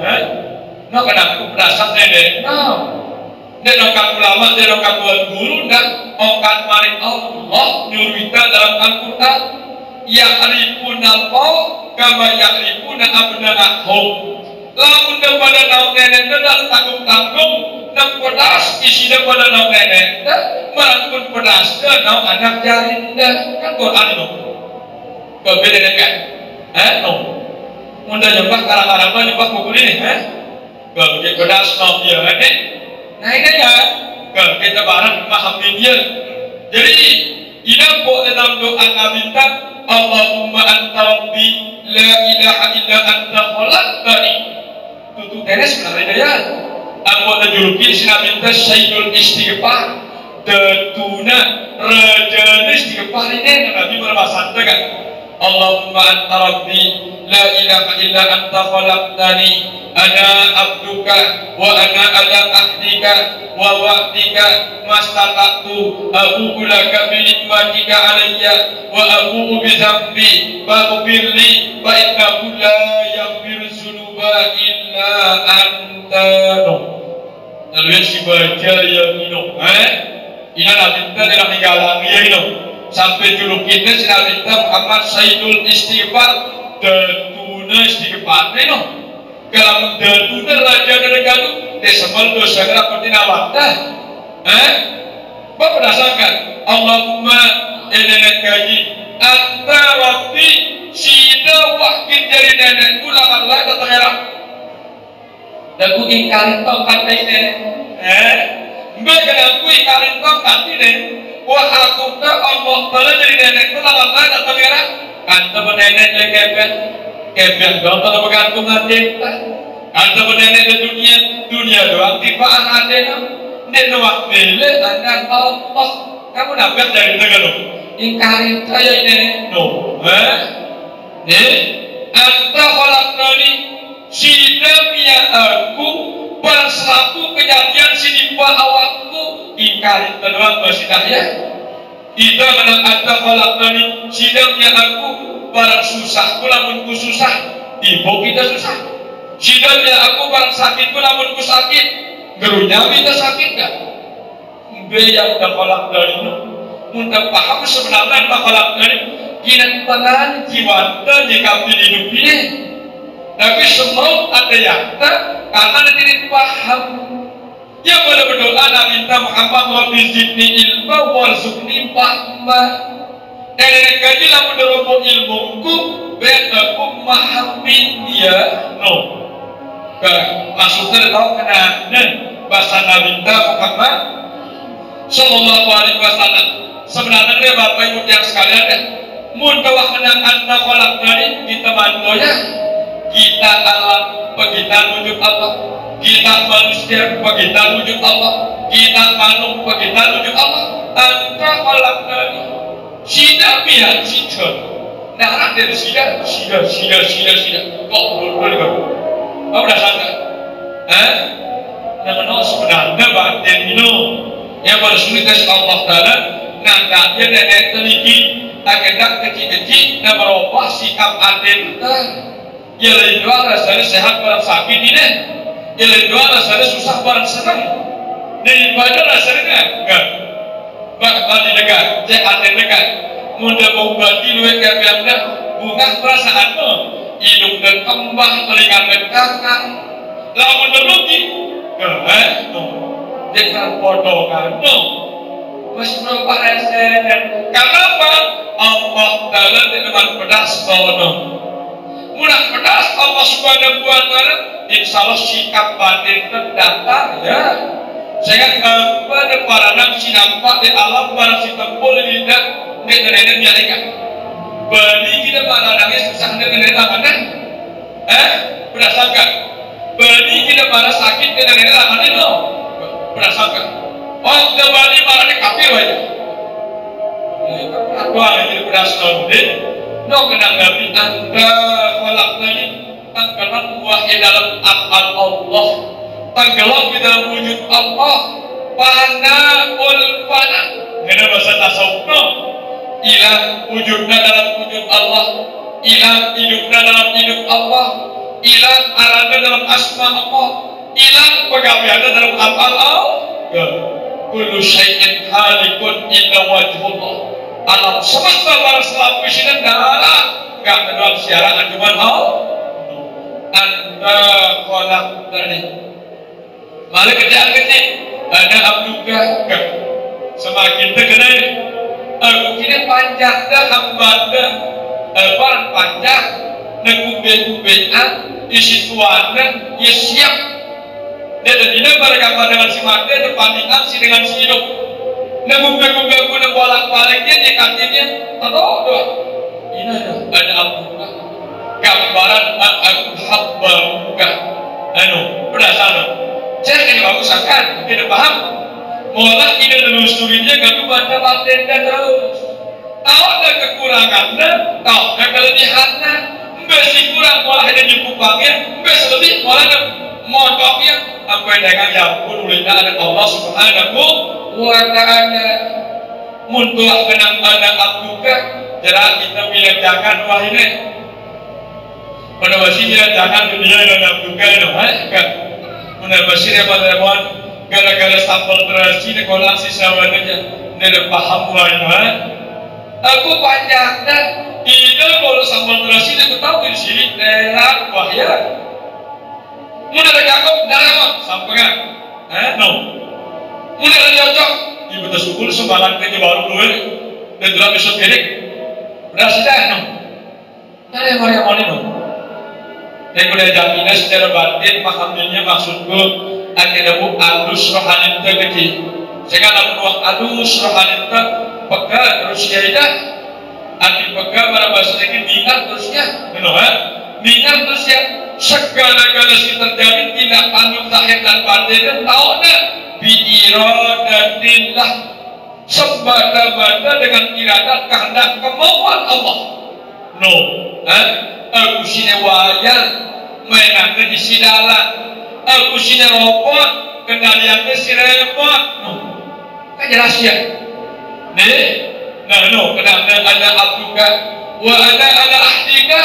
nah kenapa berdasar nenek dan orang ulama dan orang buat guru dan orang maring Allah nyuruh kita dalam Al-Quran ya'rifuna Allah kama ya'rifuna abna'ahum lamun daripada nauk nenek dan tanggung-tanggung dan pedas isi daripada nauk nenek merangkut pedas dan nauk anak jarinda kan Quran itu berbeda kan no mudah nyembah karang-karang nyembah pukul ini kalau dia pedas nauk dia nah ini ya kalau kita barang memahami dia jadi ini kok dalam doa Nabi Allahumma anta rabbi la ilaha illa anta khalaqtani tutup teres sebenarnya ya anggota juluki sinabinta sayyidul istighfar tetuna raja istighfar ini Nabi bermaksud kan Allahumma anta rabbi la ilaha illa anta khalaqtani ana abduka wa ana ala ahdika wa wa'dika mastaqatu abu'u laka bi nikmatika alayya wa abu'u bi dhanbi faghfirli fa innahu la yaghfiru dzunuba illa anta lalu si baca yang minum ina nabi dalam tinggalan dia minum sampai julukinnya si nabi Muhammad Sayyidul Istighfar tetuna istighfar minum kalau datuna raja negara desemel dosa kenapa tinawat apa berdasarkan Allahumma nenek gaji anta rabbi sida wakil dari nenekku lawan lah datang herang dan ku ingkarin tongkat ini mbak kenapa ku ingkarin tongkat ini wah aku tak Allah bala jadi nenekku lawan lah datang herang anta meneneknya keben dong kalau bergantung hati anta menenek di dunia doang tiba hati dia nuak beli anda Allah kamu dapat dari negara ingkarin saya ini anta khalaqtani sidamnya aku bersatu kejadian sinimba awakku ingkarin doang masih ya kita menang anta khalaqtani sidamnya aku barang susah, lamun ku susah, ibu kita susah. Sidanya aku barang sakit, lamun ku sakit, gerunya kita sakit kan? Biar tak kolak dari itu, mudah paham sebenarnya tak kolak dari kinan tangan jiwa jika hidup ini. Tapi semua ada yang tak karena tidak paham. Ya boleh berdoa dan minta Muhammad Rabbi zidni ilma warzuqni fahma. Dan kajilah meneroboh ilmuku aku memahami dia. No. Maksudnya tahu kena bahasa Nabi Muhammad Sallallahu Alaihi Wasallam. Sebenarnya Bapak Ibu yang sekalian ya, muntawah menang anda kolak dari kita bantunya, kita alam pegitan wujud Allah, kita manusia pegitan wujud Allah, kita manuk pegitan wujud Allah. Anda kolak dari sida biar sida, nah dari sida kok boleh apa dasarnya? Nah sebenarnya batin itu yang bersulitas Allah Taala. Nah, dia nenek teliti, agak kecil-kecil, dan berubah sikap adil. Ya lain dua rasanya sehat barang sakit ini, ya lain dua rasanya susah barang senang. Daripada rasanya enggak, bakal dekat, cek adil dekat. Mudah mengobati luar kebiasaan, bunga perasaanmu, hidup dan kembang telinga dan kakak. Lalu meneruki, jangan potongan, masih belum paresen. Kenapa? Allah Taala dengan pedas kono. Mudah pedas Allah Subhanahu wa Taala, insyaallah sikap batin terdatar ya. Saya kepada para nabi nampak di alam para si tempul lidah nenek nyarikan. Beli kita para nabi susah nenek mana? Berdasarkan. Beli kita para sakit nenek mana itu? Berdasarkan. Oh, kembali malah di kafir aja. Aku lagi berasal deh. No kenang nabi anda kolak lagi. Tenggelam wahai dalam akal Allah. Tenggelam di dalam wujud Allah. Pana ulfana. Ini bahasa tasawuf. Ilah wujudnya dalam wujud Allah. Ilah hidupnya dalam hidup Allah. Ilah arahnya dalam asma Allah. Ilah pegawaiannya dalam akal Allah. Kullu syai'in halikun illa wajhullah. Alam semesta barang selalu isinya darah gak dalam siaran cuma anda kolak tadi malah kecil-kecil ada abduga semakin terkenal aku kini panjang dah hambanda barang panjang nekube-kubean isi tuannya ya siap. Dia tidak bergambar dengan si mati, dibandingkan si dengan si hidup. Nebuk-nebuk guna bolak-baliknya, dia kantinnya, atau doa. Ini ada Al-Quran. Gambaran Al-Habbaruka. Berdasar. Saya ini bagus akan, tidak paham. Mulai ini nelusurinya, gak baca batinnya terus. Tahu ada kekurangannya, tahu ada kelebihannya. Mbak kurang, malah ada nyukupangnya. Mbak selebih, malah ada modoknya. Sampai dengan yang ululina ada Allah Subhanahu wa Ta'ala. Muntulah kenang anak abduka. Jarak kita bila jangan wah ini. Pada wasihnya jangan dunia dan abduka kan. Pada wasihnya pada wan gara-gara sampel terasi di kolasi sawananya. Dia paham wah ini. Aku panjangnya. Ida kalau sampel terasi dia ketahui sirik daerah wah ya. Mudah terjangkau dalam sampengan, no. Mudah terjangkau, ibu tersukul sembalan kerja baru dulu, dan dalam besok kirik, berhasil dah, no. Ada yang mau no. Dan kuda jaminan secara batin, pahamnya maksudku, akhirnya bu alus rohani terkecil. Sekarang ruang alus rohani peka terus ya ida, anti peka pada bahasa ini minat terusnya, no. Minat terusnya. Segala-gala yang terjadi tidak tanggung zahir dan batin tahu dah biiradatillah sebada-bada dengan iradat kehendak kemauan Allah. No, aku sini wayang mainan di sidalan, aku sini robot kendaliannya si remote. No, kan jelas ya. Nih, nah no, kenapa ada abduka, wa ada ahdika.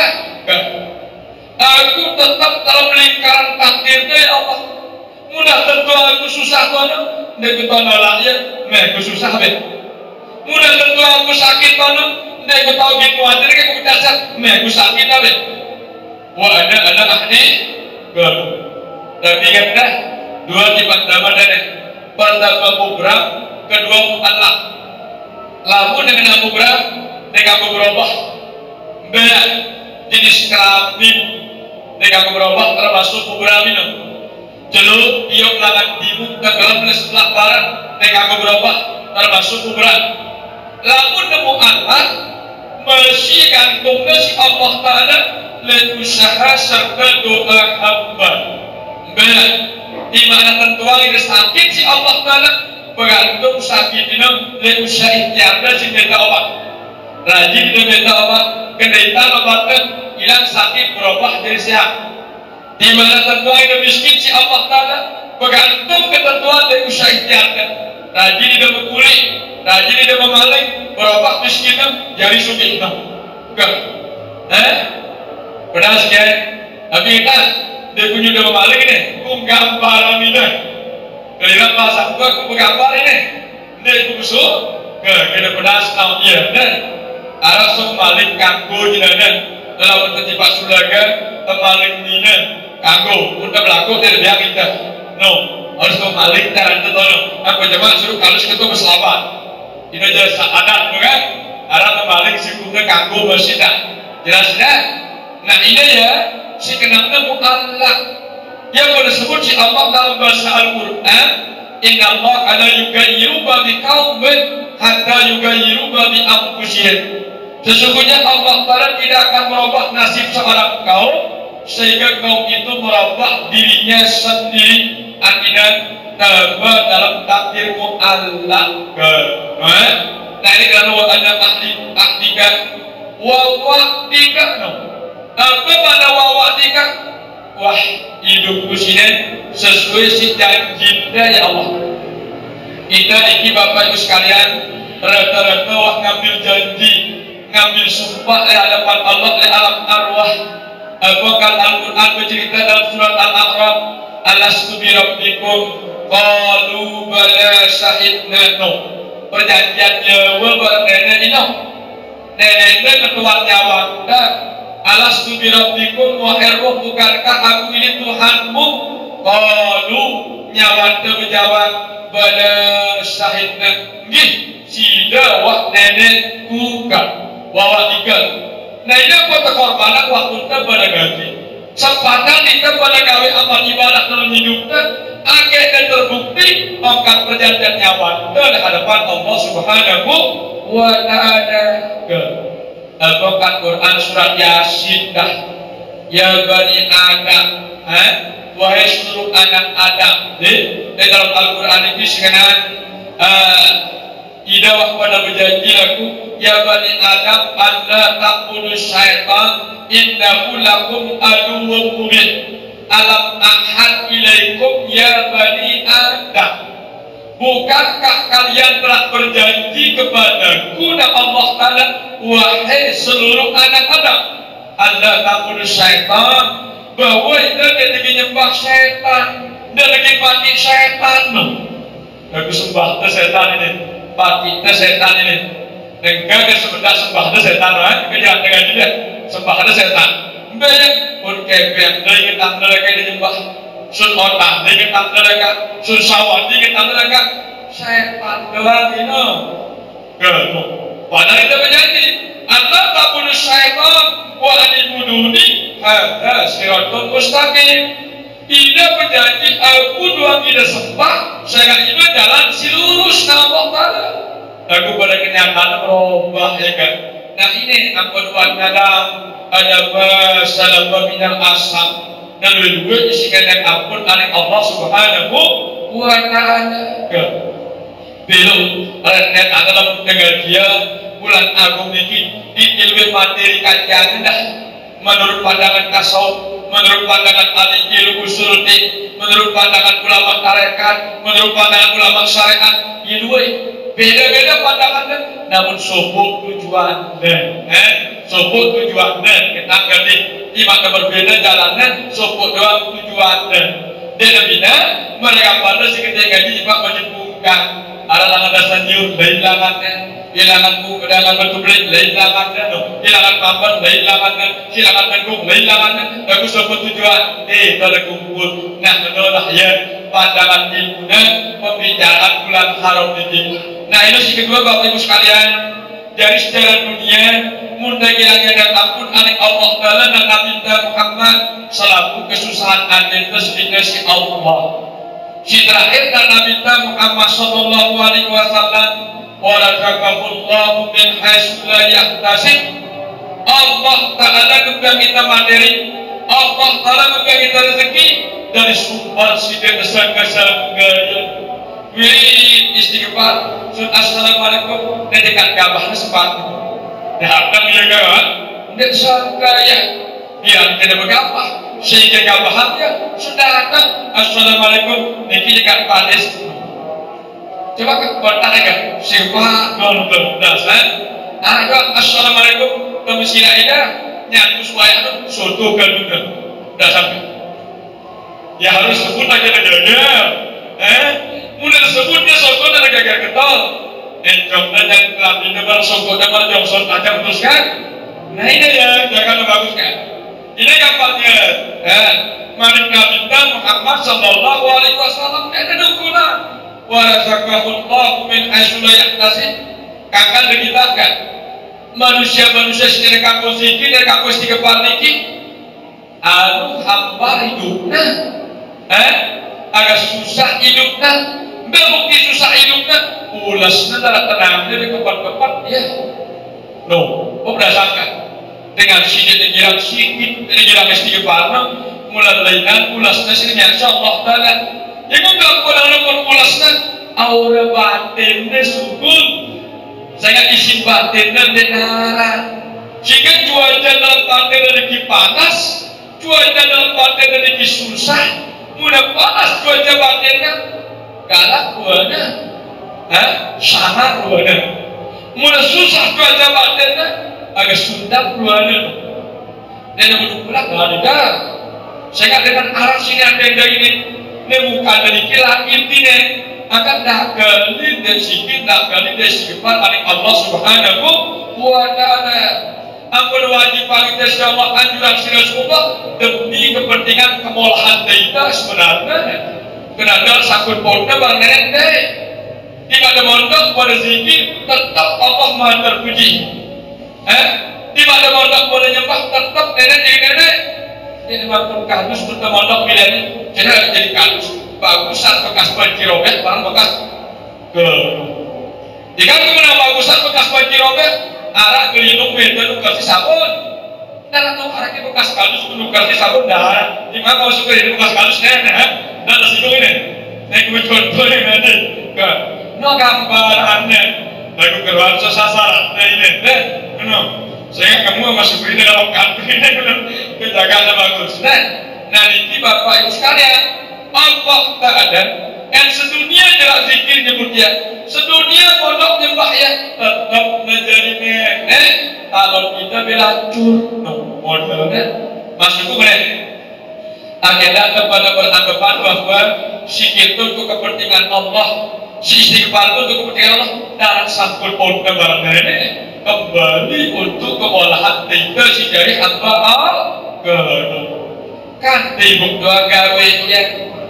Aku tetap dalam lingkaran takdirnya ya Allah. Mudah tentu aku susah kono, nek kita nolaknya, aku susah be. Mudah tentu aku sakit kono, nek kita gitu aja nek aku dasar, aku sakit be. Wa ada ahdi, Tapi ingat dah, dua tipe nama dah. Pertama mubram, kedua mu'allaq. Lamun dengan mubram, dengan berubah. Beda jenis kelamin dengan berubah termasuk mubram itu. Jeluk tiup lawan timu kegelam sebelah barat dengan berubah termasuk mubram. Lamun nemu anak masih gantungnya si Allah Ta'ala le usaha serta doa hamba. Benar, di mana tentuan ini sakit si Allah Ta'ala bergantung sakit ini le usaha ikhtiarnya si minta obat. Rajin dia minta obat, kenderita obatkan hilang sakit berubah jadi sehat. Di mana tentuan ini miskin si Allah Ta'ala bergantung ketentuan le usaha ikhtiarnya. Rajin dia berkulit, rajin dia memaling, berubah miskinnya jadi sugihnya. Pedas ya, tapi kita dia punya dia memaling ini, aku gambar ini. Kalau bahasa aku gambar ini, dia busuk, kita pedas tahu dia. Arah sok maling kanggo jenengan, dalam terjebak sulaga, temaling nina kanggo, untuk berlaku tidak kita. No, harus kau maling dan tertolong. Aku cuma suruh kalau kita berselawat, ini jadi adat, bukan? Arah temaling si kuda kanggo bersihkan, jelas tidak? Nah ini ya, si kenangnya mu'allaq yang disebut si Allah dalam bahasa Al-Quran, inna Allah ala yugayyiru bi qaumin hatta yugayyiru bi anfusihim. Sesungguhnya Allah Ta'ala tidak akan merubah nasib seorang kaum sehingga kaum itu merubah dirinya sendiri. Artinya dalam takdir mu'allaq. Nah ini kalau ada ahlikan wawaktika apa pada wawaktika, wah hidupku sini sesuai si janjinya ya Allah. Kita ini Bapak Ibu sekalian rata-rata wah ngambil janji, ngambil sumpah di hadapan Allah di alam arwah. Apakah Al-Quran bercerita dalam surat Al-A'raf, alastu bi rabbikum qalu bala syahidna. Perjanjian Jawa bernenek ini neneknya ketua Jawa alastu bi rabbikum wahai roh bukankah aku ini Tuhanmu? Qalu nyawanta berjawab bala syahidna. Nggih sida wah nenekku kan wawa tiga. Nah ini apa korbanan waktu kita pada gaji sepadan kita pada gawe amal ibadah dalam hidupnya akhirnya terbukti angkat perjanjian nyawa di hadapan Allah Subhanahu wa Ta'ala. Al-Quran Quran surat Yasin dah, ya bani Adam, wahai seluruh anak Adam. Di dalam Al-Quran ini sekarang idawah pada berjanji aku, ya bani Adam, Allah ta'budu syaitan, innahu lakum aduwwum mubin. Alam ahad ilaikum ya bani Adam. Bukankah kalian telah berjanji kepadaku dan Allah Ta'ala, wahai seluruh anak Adam, Allah ta'budu syaitan, bahwa itu dia lagi nyembah syaitan, dia lagi pakai syaitan. Aku sembah ke syaitan ini, pakai ke syaitan ini. Enggak sebentar sembah ke syaitan, kita jangan dengan dia sembah ke syaitan. Banyak pun kebet, dia ingin tak mereka nyembah. Sun otak ingin tak mereka, sun sawan ingin tak mereka. Syaitan gelar ini, gelap. Padahal itu berjanji, Allah ta'budu syaitan wa anibuduni hadza siratul mustaqim. Tidak berjanji aku doang tidak sembah, saya itu jalan si lurus nama Allah. Aku pada kenyataan berubah ya kan. Nah ini ampun dalam ada salam minal asam dan dua isikan yang ampun oleh Allah Subhanahu wa Ta'ala. Belum renet adalah dengan dia bulan agung ini di ilmu materi kajian dah menurut pandangan tasawuf, menurut pandangan ahli ilmu usul fiqh, menurut pandangan ulama tarekat, menurut pandangan ulama syariat, ini beda-beda pandangannya, namun sobuk tujuannya, sobuk tujuannya kita ganti, iman berbeda jalannya, sobuk doang tujuannya. Dia bina mereka pada seketika ini juga menyebutkan ada langan dasar nyur, lain langannya, hilanganku kedangan bertublik, lain langannya, hilangan papan, lain langannya, hilangan menggung, lain langannya. bagus apa tujuan? Pada kumpul. Nah, menolak ya pandangan ilmu dan pembicaraan bulan haram ini. Nah, ini si kedua Bapak Ibu sekalian. Dari sejarah dunia, mudah kiranya dan ampun anik Allah Ta'ala dan Nabi Muhammad selaku kesusahan anda itu si Allah. Si terakhir dan Nabi Muhammad Sallallahu Alaihi Wasallam, warazaqahullahu min haitsu la yahtasib. Allah Ta'ala juga kita materi, Allah Ta'ala juga kita rezeki dari sumber si besar-besar gaya. Wirid istighfar, sun assalamualaikum, dekat Ka'bah sepatu. Datang ya kawan, tidak sangka ya, biar tidak bergabah, sehingga Ka'bahnya sudah datang. Assalamualaikum, niki dekat Paris. Coba kontak kan, siapa nonton dasar? Ada assalamualaikum, kemisi ada nyatu suaya soto gaduga, dasar. Ya harus sebut aja negara. Mulai sebutnya sokot dan gagal ketol. Jom dan kelamin dan sokot dan Johnson aja teruskan. Nah ini ya, jangan bagus kan. Ini kampanye. Mari kita Muhammad Sallallahu Alaihi Wasallam ada dukungan. Warazaqahullahu min haitsu la yahtasib. Kakak digitalkan. Manusia-manusia secara kampus ini dan kampus di kepala niki. Anu hamba hidupnya. Agak susah hidupnya, bukti susah hidupnya, ulasnya tidak tenang dari kepat-kepat ya. No, berdasarkan dengan sikit digiram istighfar, mulai lainan ulasnya sini insya Allah Taala. Jadi kalau kurang ulasnya, aura batinnya sukun, saya isi batinnya benaran. Jika cuaca dalam batin lagi panas, cuaca dalam batin lagi susah. Mudah panas cuaca batinnya, galak buahnya, sangat buahnya. Mudah susah cuaca batinnya, agak sundak buahnya. Dan yang pulang nggak ada. Saya dengan arah sini ada ini bukan dari kilat intinya akan dah kali dan sikit dah kali dan sifat dari Allah Subhanahu wa Ta'ala. Ampun wajib paling dasar Allah anjuran Rasulullah demi kepentingan kemolahan kita sebenarnya. Kenapa sakut polda bang nenek di mana mondok pada zikir tetap Allah maha terpuji. Di mana mondok pada nyembah tetap nenek jadi nenek. Jadi maupun kardus untuk mondok milihnya jadi kardus bagusan bekas banci robek barang bekas ke. Jika kemudian bagusan bekas banci robek arah gelindung beda lu kasih sabun dan atau arah ke bekas kalus lu kasih sabun dah di mana masuk ke bekas kalus nenek dan tersinggung ini naik gue contoh ini nanti ke no gambar aneh lagu keluar sasaran nah ini no saya kamu masuk ke dalam kantor ini kejagaan bagus nah ini bapak ibu sekalian Allah tak ada yang sedunia jelas zikir nyebut dia sedunia pondok nyembah ya tetap menjadi nenek kalau kita belacur modelnya masuk ke agenda kepada beranggapan bahwa zikir itu untuk kepentingan Allah si istighfar itu untuk kepentingan Allah dan sangkut pondok barang nenek kembali untuk kewalahan kita si jari hamba kan tibuk doa gawe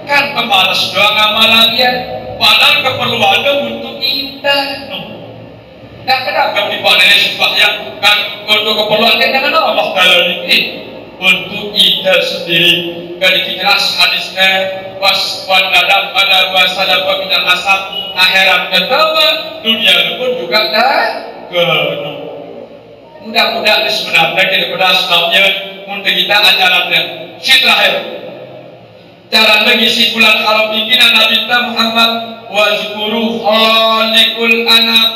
kan pemalas doa ngamalannya padahal keperluannya untuk kita nah kenapa di pada sembahyang kan untuk keperluan kita kan Allah Ta'ala ini untuk kita sendiri kan jelas hadisnya waswan dalam pada wasalam minal asam akhirat ketama dunia pun juga dah mudah-mudahan sebenarnya kita berdasarnya untuk kita ajarannya si terakhir cara mengisi bulan haram pimpinan Nabi Muhammad wazkuru khaliqul anam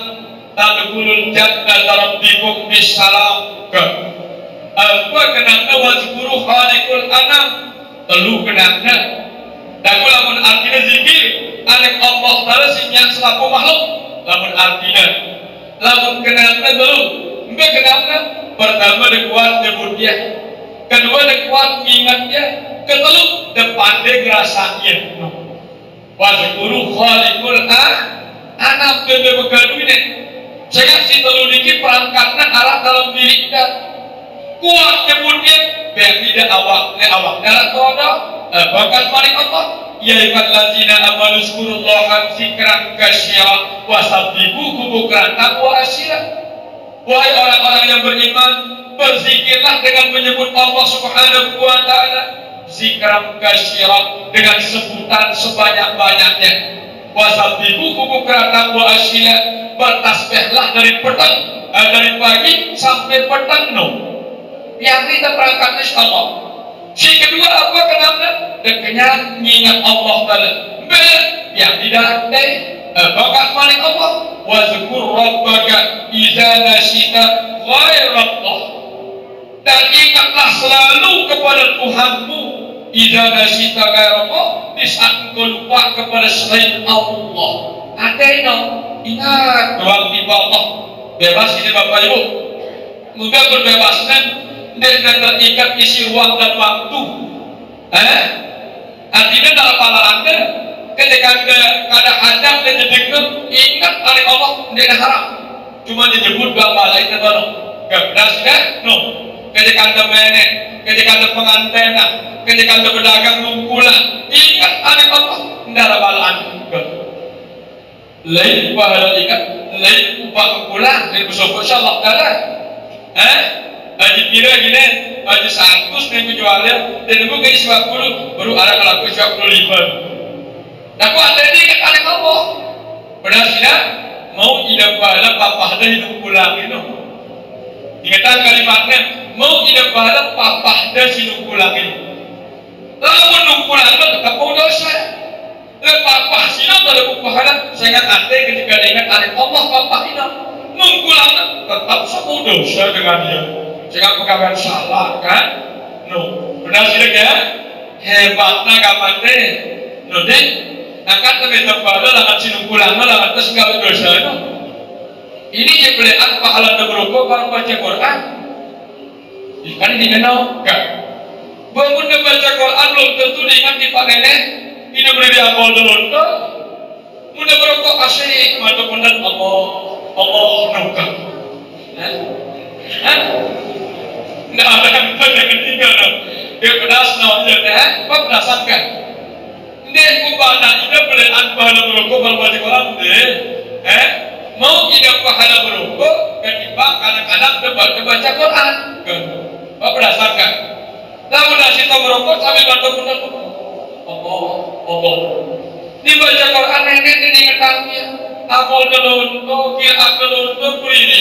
tadkhulul jannata rabbikum bisalam apa kenapa wazkuru khaliqul anam telu kenapa dan lamun artinya zikir alek Allah Ta'ala sinyak selaku makhluk lamun artinya lamun kenapa dulu enggak kenapa pertama dekuat nyebut dia kedua dekuat mengingat dia ketelu depan dia ngerasanya wazkuru khaliqul anam bebe begaduh ini saya kasih telu dikit perangkatnya arah dalam diri kita kuat nyebutnya biar tidak awak dalam kodok bahkan paling Allah ya ibadallazina amanu zkurullaha zikran katsira wasabbihuhu bukratan wa asyira. Wahai orang-orang yang beriman, berzikirlah dengan menyebut Allah Subhanahu wa taala zikran katsira, dengan sebutan sebanyak-banyaknya. Wasabbihuhu bukratan wa asyira, bertasbihlah dari petang dari pagi sampai petang yang kita berangkat insyaallah. Si kedua apa kenapa? Dekatnya mengingat Allah Taala. Yang tidak ada bakat malik Allah. Wa zkur rabbaka idza nasita ghairallah. Dan ingatlah selalu kepada Tuhanmu idza nasita ghairallah, di saat engkau lupa kepada selain Allah. Ada ingat doang tiba Allah. Bebas ini Bapak Ibu. Mudah berbebaskan dengan terikat isi ruang dan waktu. Artinya dalam kepala Anda ketika Anda kada hadap dan jedeknya ingat hari Allah tidak harap. Cuma disebut bahwa lain baru. Gak benar sudah? No. Ketika Anda menek, ketika Anda pengantena, ketika Anda berdagang lumpulan, ingat hari Allah tidak ada balaan. Lain pahala ikat, lain upah pulang dari besok insyaallah taala. Aji kira gini, aji 100 nih menjualnya, dan ibu kayak 20 baru ada kalau 25. Aku ada ini kan ada Allah. Benar tidak? Mau tidak pahala papa ada hidup pulang itu. Ingatan kalimatnya, mau tidak pahala papa ada hidup pulang itu. Lalu hidup pulang itu tetap mau dosa. Papa sih ada pahala. Saya ingat ada ketika ingat ada Allah papa ini. Nunggulang tetap sama dosa dengan dia. Jangan pegawai salah kan? Benar tidak ya? Hebatnya kapan deh? Deh, akan lebih terpada langan sinunggulang langan terus segala dosa itu. Ini yang belian pahala berokok kalau baca Quran. Kan dikenal kan? Bangun baca Quran belum tentu diingat di panennya. Ini beri dia awal dulu. Mudah berokok asyik mata pundan Allah nunggu. Nggak ada yang ketiga dia pedas namanya apa berdasarkan ini kubana ini belian pahala berokok kalau baca Quran mau tidak pahala berokok ketika kadang-kadang baca Quran apa berdasarkan tahu dah kita berokok sambil baca Quran Allah dibaca Quran ini diingatnya akal gelunto kira gelunto ini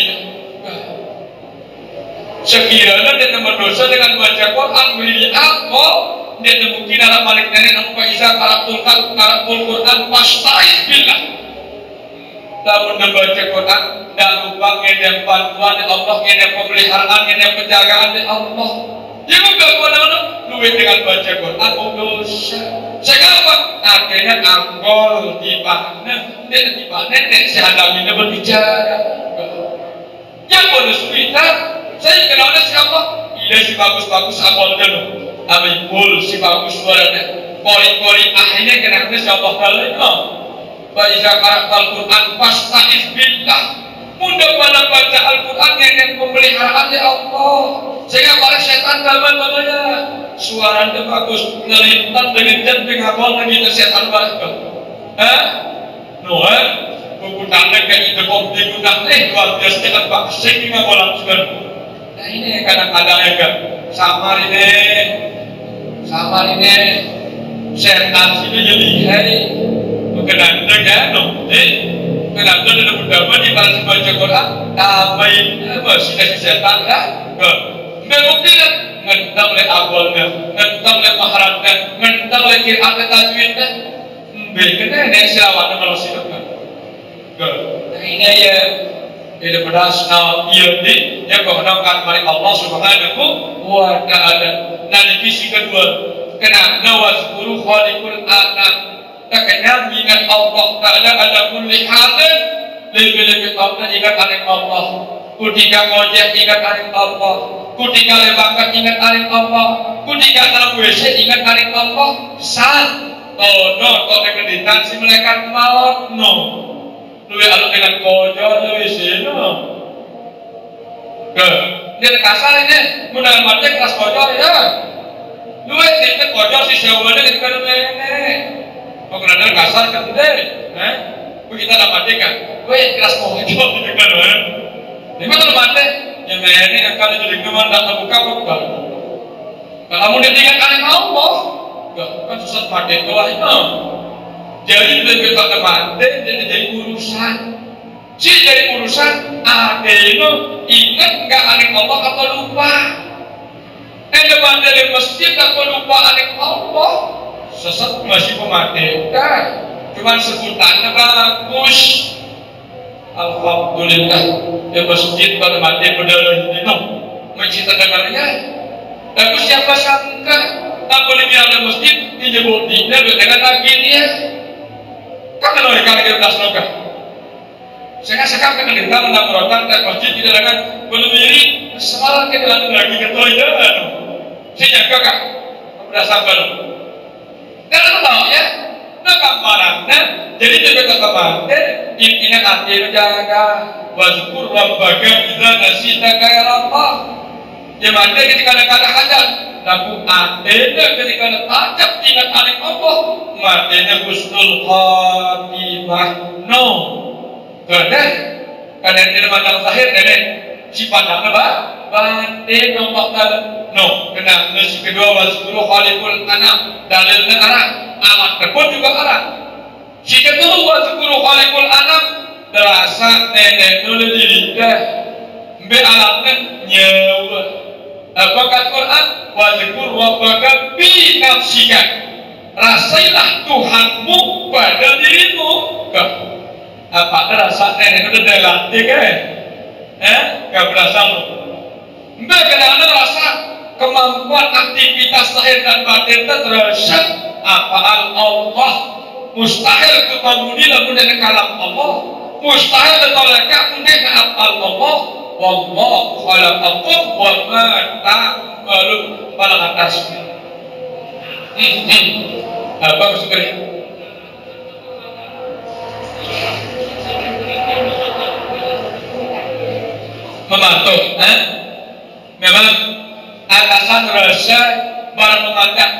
sekiranya dia berdosa dengan baca Quran beri apa dia mungkin dalam balik nenek apa isa karakul Quran pastaiz billah lamun dia baca Quran dan lupa ngedem bantuan Allah ngedem pemeliharaan ngedem penjagaan Allah dia bukan pada duit dengan baca Quran dosa sekarang akhirnya anggol di mana dia sehadaminya berbicara yang bonus kita saya kenalnya siapa? Iya si bagus-bagus awal dulu. Ambil si bagus suaranya. Kori-kori akhirnya kenalnya siapa kali? Baca Al-Quran pastaiz billah. Mudah pada baca Al-Quran yang pemeliharaan ya Allah. Sehingga para setan gambar-gambarnya suaranya bagus. Ngelintan dengan jantung awal lagi ke setan balik. Buku tanda kayak itu kok digunakan luar biasa kan Pak Sing nggak bolang sudah. Nah ini kadang-kadang ya kan samar ini setan sini jadi hari kenapa ya kenapa ada beberapa di balas baca Quran tambahin masih dari setan kan nggak bukti kan ngentang oleh awalnya ngentang oleh maharatnya ngentang oleh kiraan tajwidnya bagaimana yang silawan kalau silakan nah ini ya tidak pedas iya nih yang mengenalkan mari Allah Subhanahu wa ta'ala. Nah di visi kedua kena nawazkuru khaliqul alam kena ingat Allah ta'ala ada kulli halin lebih-lebih Allah ingat alim Allah kutika ngojek ingat alim Allah kutika lebakan ingat alim Allah kutika dalam WC ingat alim Allah kok keditan si malaikat maut Luwe alu dengan kojo luwe sino. dia kasar ini, mudah mati kelas bocor ya. Dua tipe bocor si jawabannya ketika nenek. Mau kena kasar kan deh, kita dapat mati kan, gue kelas bocor gitu kan, ini betul mati. Yang nenek akan jadi teman dan terbuka bukan. Kalau kamu ditinggalkan Allah, kan susah mati itu lah itu. Jadi lebih tak mati jadi urusan. Si jadi urusan ada itu ingat nggak anik Allah atau lupa? Depan dari masjid atau lupa anik Allah? Sesat masih mematikan. Cuman sebutannya bagus. Alhamdulillah di masjid pada mati berdarah itu mencinta dengannya. Tapi siapa sangka tak boleh di masjid dijebutinya dengan agennya. Kan kalau mereka lagi udah slogan. Saya sekarang kan kita menamrotan ke masjid tidak dengan belum diri semalam kita lagi ke toilet. Saya kakak udah sampai. Dan tahu ya, nak gambarannya. Jadi juga kemarin ingat hati menjaga wazkur rabbaka idza nasita kaya rabbah. Dia mati ketika ada kata-kata, laku adanya ketika ada tajam ingat anik Allah, matinya husnul khatimah. No. Karena dia mandang zahir nenek si pandang apa? Bante nampak tak? No. Kena nasi kedua wazkuru khalikul anak dalilnya arah amat tersebut juga arah. Si kedua wazkuru khalikul anak derasa nenek dulu dirinya be alatnya nyawa. Apakah Quran wazkur rabbaka bi nafsika, rasailah Tuhanmu pada dirimu. Apa rasa nenek udah dilatih kan? Gak berasa lu. Mbak kadang-kadang rasa kemampuan aktivitas lahir dan batin terasa apaan Allah. Mustahil kebangunan lalu dengan kalam Allah. Mustahil ketolaknya dengan apal Allah. Wallahu khalaqakum wa ma ta'malun pada atasnya. Apa maksudnya? Membantu, memang atasan rasa barang mengangkat.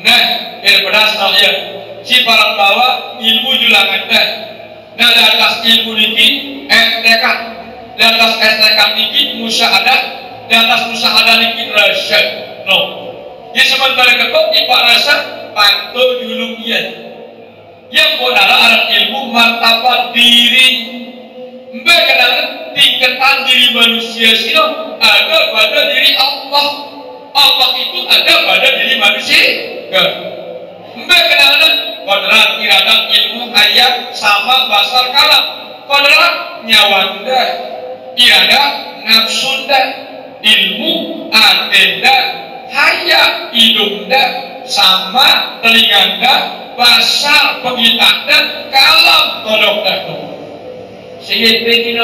Nah, daripada saya si barang bawa ilmu julangan dah. Nah, di atas ilmu ini STK, di atas STK ini musyahadah, di atas musyahadah ini rasa. No, jadi sementara ketok ipak rasa pantau dulu ia. Yang adalah arah ilmu martabat diri. Mbak kadang tingkatan diri manusia sih ada pada diri Allah. Allah itu ada pada diri manusia. Mbak kadang-kadang kodrat iradat ilmu ayat sama basar kalam. Kodrat nyawanda iradat nafsunda ilmu adenda hayat hidungda sama telinganda basar pengitanda kalam kodok datu. Saya ingin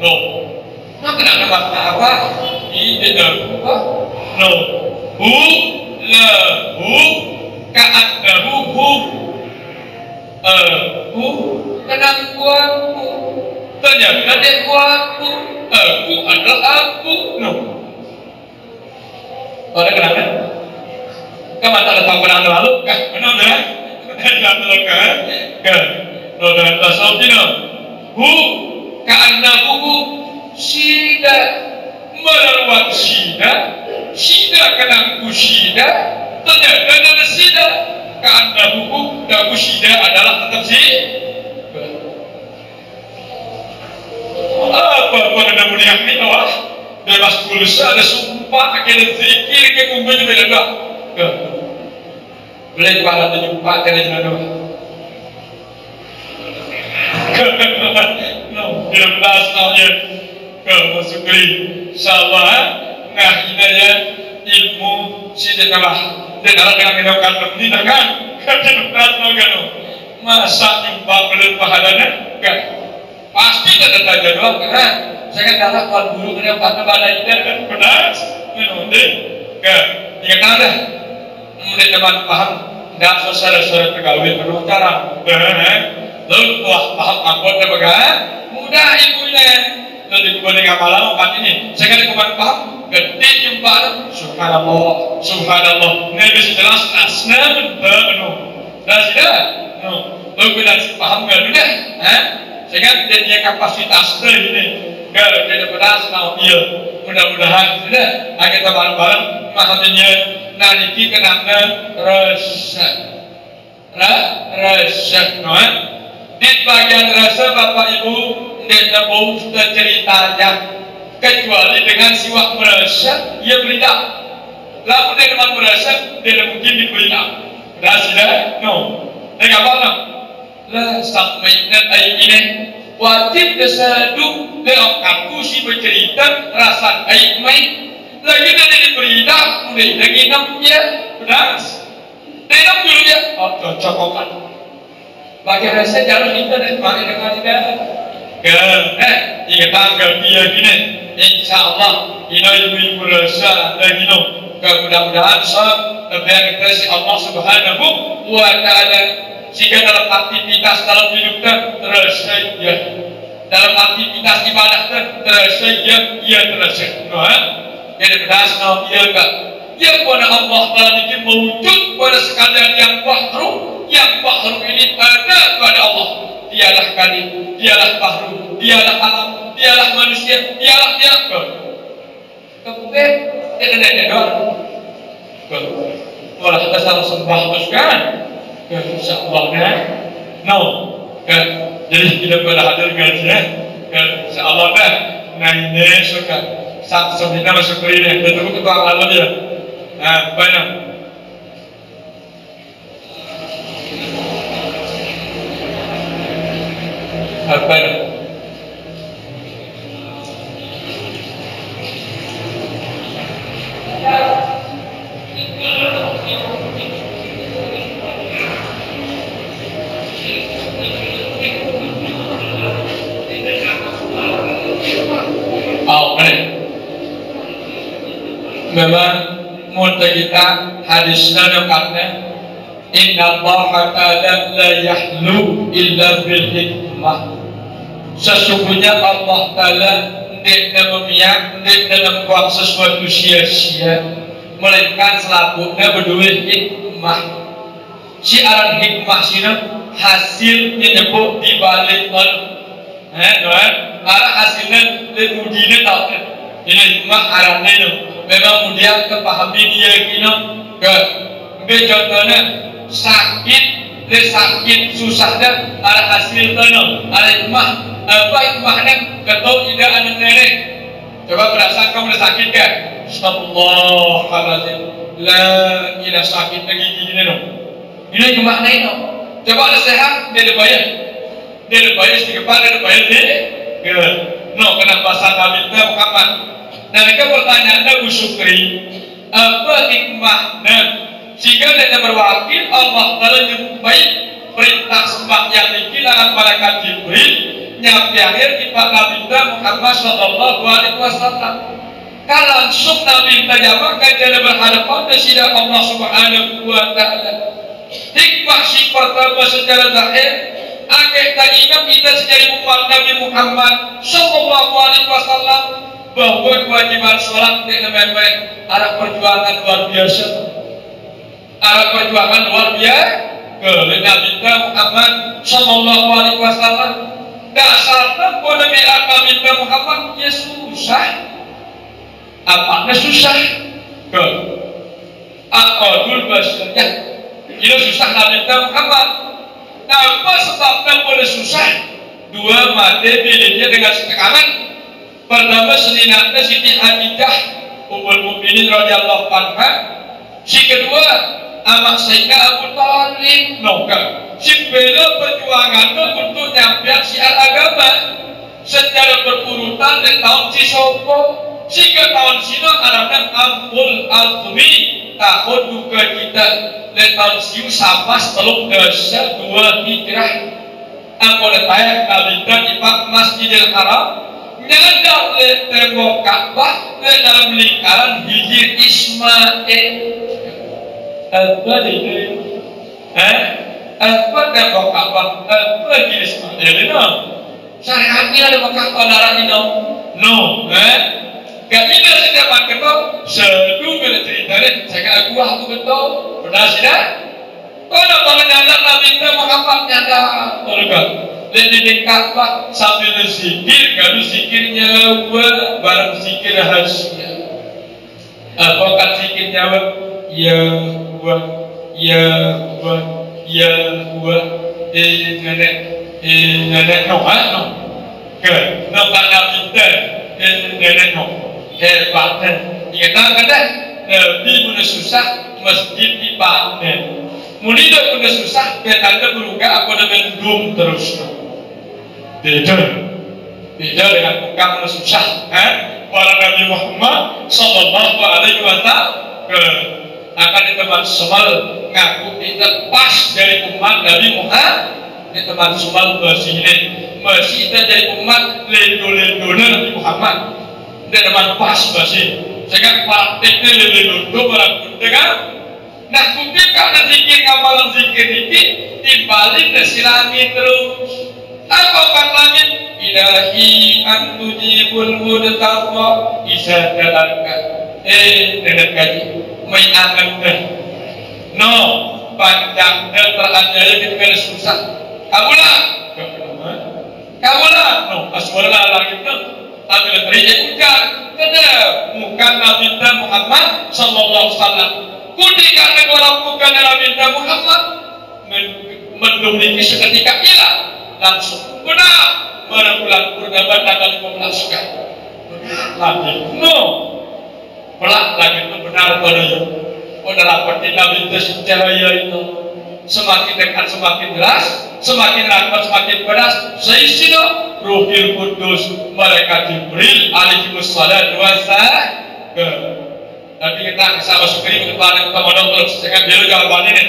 no, nak kena nama apa? Ini dah no, lahu ka'adahu kenang kuaku ternyata dia kuaku adalah aku no. Ada kenapa? Kamu tak datang pernah lalu kah? Benar dah? Datang kah? No dah tasawuf ni no. Ka'annahu sida melalui sida kenangku sida ternyata ada sida ka'annahu dan sida adalah tetap si apa pada mulia ini wah bebas pulsa ada sumpah akhirnya zikir ke kumpulnya beda boleh pada jumpa kena jenama jelas namanya kemasukri insyaallah nah ini ya ilmu sidaqah dan dengan melakukan pendidikan jelas namanya masa jumpa belum pahalanya kan pasti ada jadwal karena saya kan dalam kuat guru kena pada balai dan benar menonde kan ingat ada mulai teman paham dan saudara-saudara pegawai perlu cara lalu wah paham anggota bagai mudah ibunya Lalu boleh ngapalah empat ini. Saya kata kemarin paham. Gede jumpa. Subhanallah, Subhanallah. Ini bisa jelas asna benar. Dah sudah. No. Lalu kita paham nggak dulu? Saya kata dia kapasitas ini. Gak tidak pernah senang dia. Mudah-mudahan sudah. Kita bareng-bareng. Maksudnya nanti kenapa resep. Resep, no? Di bagian rasa Bapak Ibu tidak mau ceritanya kecuali dengan siwak merasa ia berita. Lalu dengan merasa tidak mungkin diberita. Dah sudah, no. Dengan apa? Lah sampai ini wajib kesadu leok aku si bercerita rasa aib mai lagi dari diberita mulai lagi namanya beras. Tidak dulu ya. Oh cocokan. Bagi rasa jalan internet mari dengan tidak. Jika tanggal dia gini, insya Allah ini ibu rasa lagi no. Mudah-mudahan sah lebih kita si Allah Subhanahu wa Ta'ala. Jika dalam aktivitas dalam hidup terus saja, dalam aktivitas ibadah terus saja, ia terus saja. Jadi berdasar ia enggak. Yang pada Allah Ta'ala ini mewujud pada sekalian yang bahru. Yang bahru ini ada pada Allah. Dialah kali, dialah bahru, dialah alam, dialah manusia, dialah dia. Kemudian tidak doang. Malah kita salah sembah terus kan? InsyaAllah kan? No. Jadi kita pada hadir ngaji InsyaAllah kan? Nah ini suka sebenarnya masuk ke ini. Dan tunggu ketua alam ya. Nah, banyak. Apa ini? Memang mulut kita hadisnya dokatnya Inna Allah Ta'ala la yahlu illa bil hikmah. Sesungguhnya Allah Ta'ala tidak memihak, tidak membuang sesuatu sia-sia, melainkan selakunya berdua hikmah. Siaran hikmah sini hasil menyebut di balik arah hasilnya ujinya tahu ini hikmah arahnya itu memang kemudian kepahami dia kino ke contohnya sakit susahnya arah hasil tono arah hikmah apa hikmahnya ketua tidak ada nenek coba perasaan kamu udah sakit kan Astagfirullahaladzim la ilah sakit lagi gini no ini hikmahnya itu coba ada sehat dia bayar sedikit pada dia bayar dia no kenapa sana minta Muhammad. Dan mereka pertanyaannya Bu Syukri apa hikmahnya jika dia berwakil Allah Ta'ala yang baik perintah sembah yang dikilangan malaikat Jibril nyampe akhir tiba Nabi Muhammad Sallallahu Alaihi Wasallam kan langsung Nabi menjawabkan dia berhadapan dengan Allah Subhanahu Wa Ta'ala. Hikmah si pertama secara zahir akhir ingat kita secara umat Nabi Muhammad Sallallahu Alaihi Wasallam bahwa kewajiban sholat tidak baik-baik ada perjuangan luar biasa ke Nabi Muhammad Sallallahu Alaihi Wasallam dasarnya pada Nabi Muhammad ya susah apanya susah ke akadul basyariah itu susah Nabi Muhammad apa sebabnya pada susah dua mati pilihnya dengan setekanan. Pertama seninatnya Siti Khadijah Ummul Mukminin radhiyallahu anha. Si kedua amak Sayyidina Abu Thalib si bela perjuangannya untuk nyampe siar agama secara berurutan dari tahun Cisopo sehingga tahun Sino Arabnya Ampul Al-Tumi tahun duka kita dari tahun Siu Samas teluk desa 2 Hijrah angkota tayak Nabi di Masjidil Haram nyadar le tembok Ka'bah le dalam lingkaran hijir Ismail apa itu apa tembok Ka'bah apa hijir Ismail itu syariatnya ada Mekah pandaran ini no gak ini setiap ketol sedu bila ceritanya saya aku betul pernah sudah kalau nyata Nabi Muhammad nyata organ dan ditingkat pak sambil zikir gaduh zikirnya barang zikir rahasia apakah zikirnya ya wa nenek no ke no kana pinter nenek no hebatnya kita kata Nabi punya susah masjid di panen muni dah punya susah betanda beruga aku dah mendung terus beda dengan bukan punya susah para Nabi Muhammad sallallahu alaihi wasallam akan diteman semal ngaku kita pas dari umat Nabi Muhammad diteman semal bersih kita dari umat lendo Nabi Muhammad diteman pas bersih sehingga praktiknya lendo barang dengan nah kumpul karena zikir amalan zikir ini dibalik silami terus apa kan langit ilahi antujibul mudatarwa isa dalamkan dengan gaji main akan no panjang dan teraniaya kita kena susah kamulah no aswara langit no ambil teri bukan kena bukan Nabi Muhammad sallallahu alaihi wasallam kudikan negara bukan Nabi Muhammad menduduki seketika hilang langsung benar bulan purnama tanggal 15 kan benar lagi no pelak lagi itu benar pada rapat Nabi cahaya itu semakin dekat semakin jelas semakin rapat semakin pedas seisino Ruhul Kudus malaikat Jibril alaihi wassalatu wassalam tapi kita sama sekali ke depan kita mau terus dengan dia jawabannya nih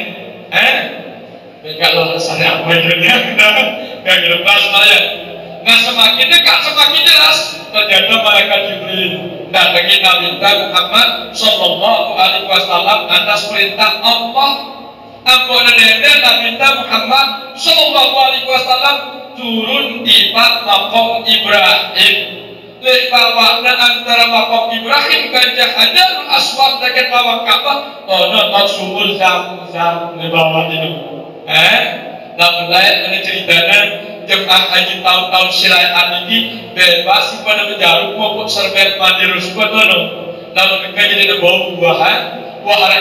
kalau saya apa jadinya gak lepas saya nah semakin dekat semakin jelas ternyata malaikat Jibril datangi Nabi Muhammad sallallahu alaihi wasallam atas perintah Allah ampun dan Nabi Muhammad sallallahu alaihi wasallam turun di maqam Ibrahim lebawana antara maqam Ibrahim ke Hajarul Aswad dekat bawah Ka'bah ono sumur Zam-Zam di bawah itu namun lain ini ceritanya jemaah haji tahun-tahun silayan ini bebas pada menjarum maupun serbet mandi rusukot namun mereka jadi bau buahan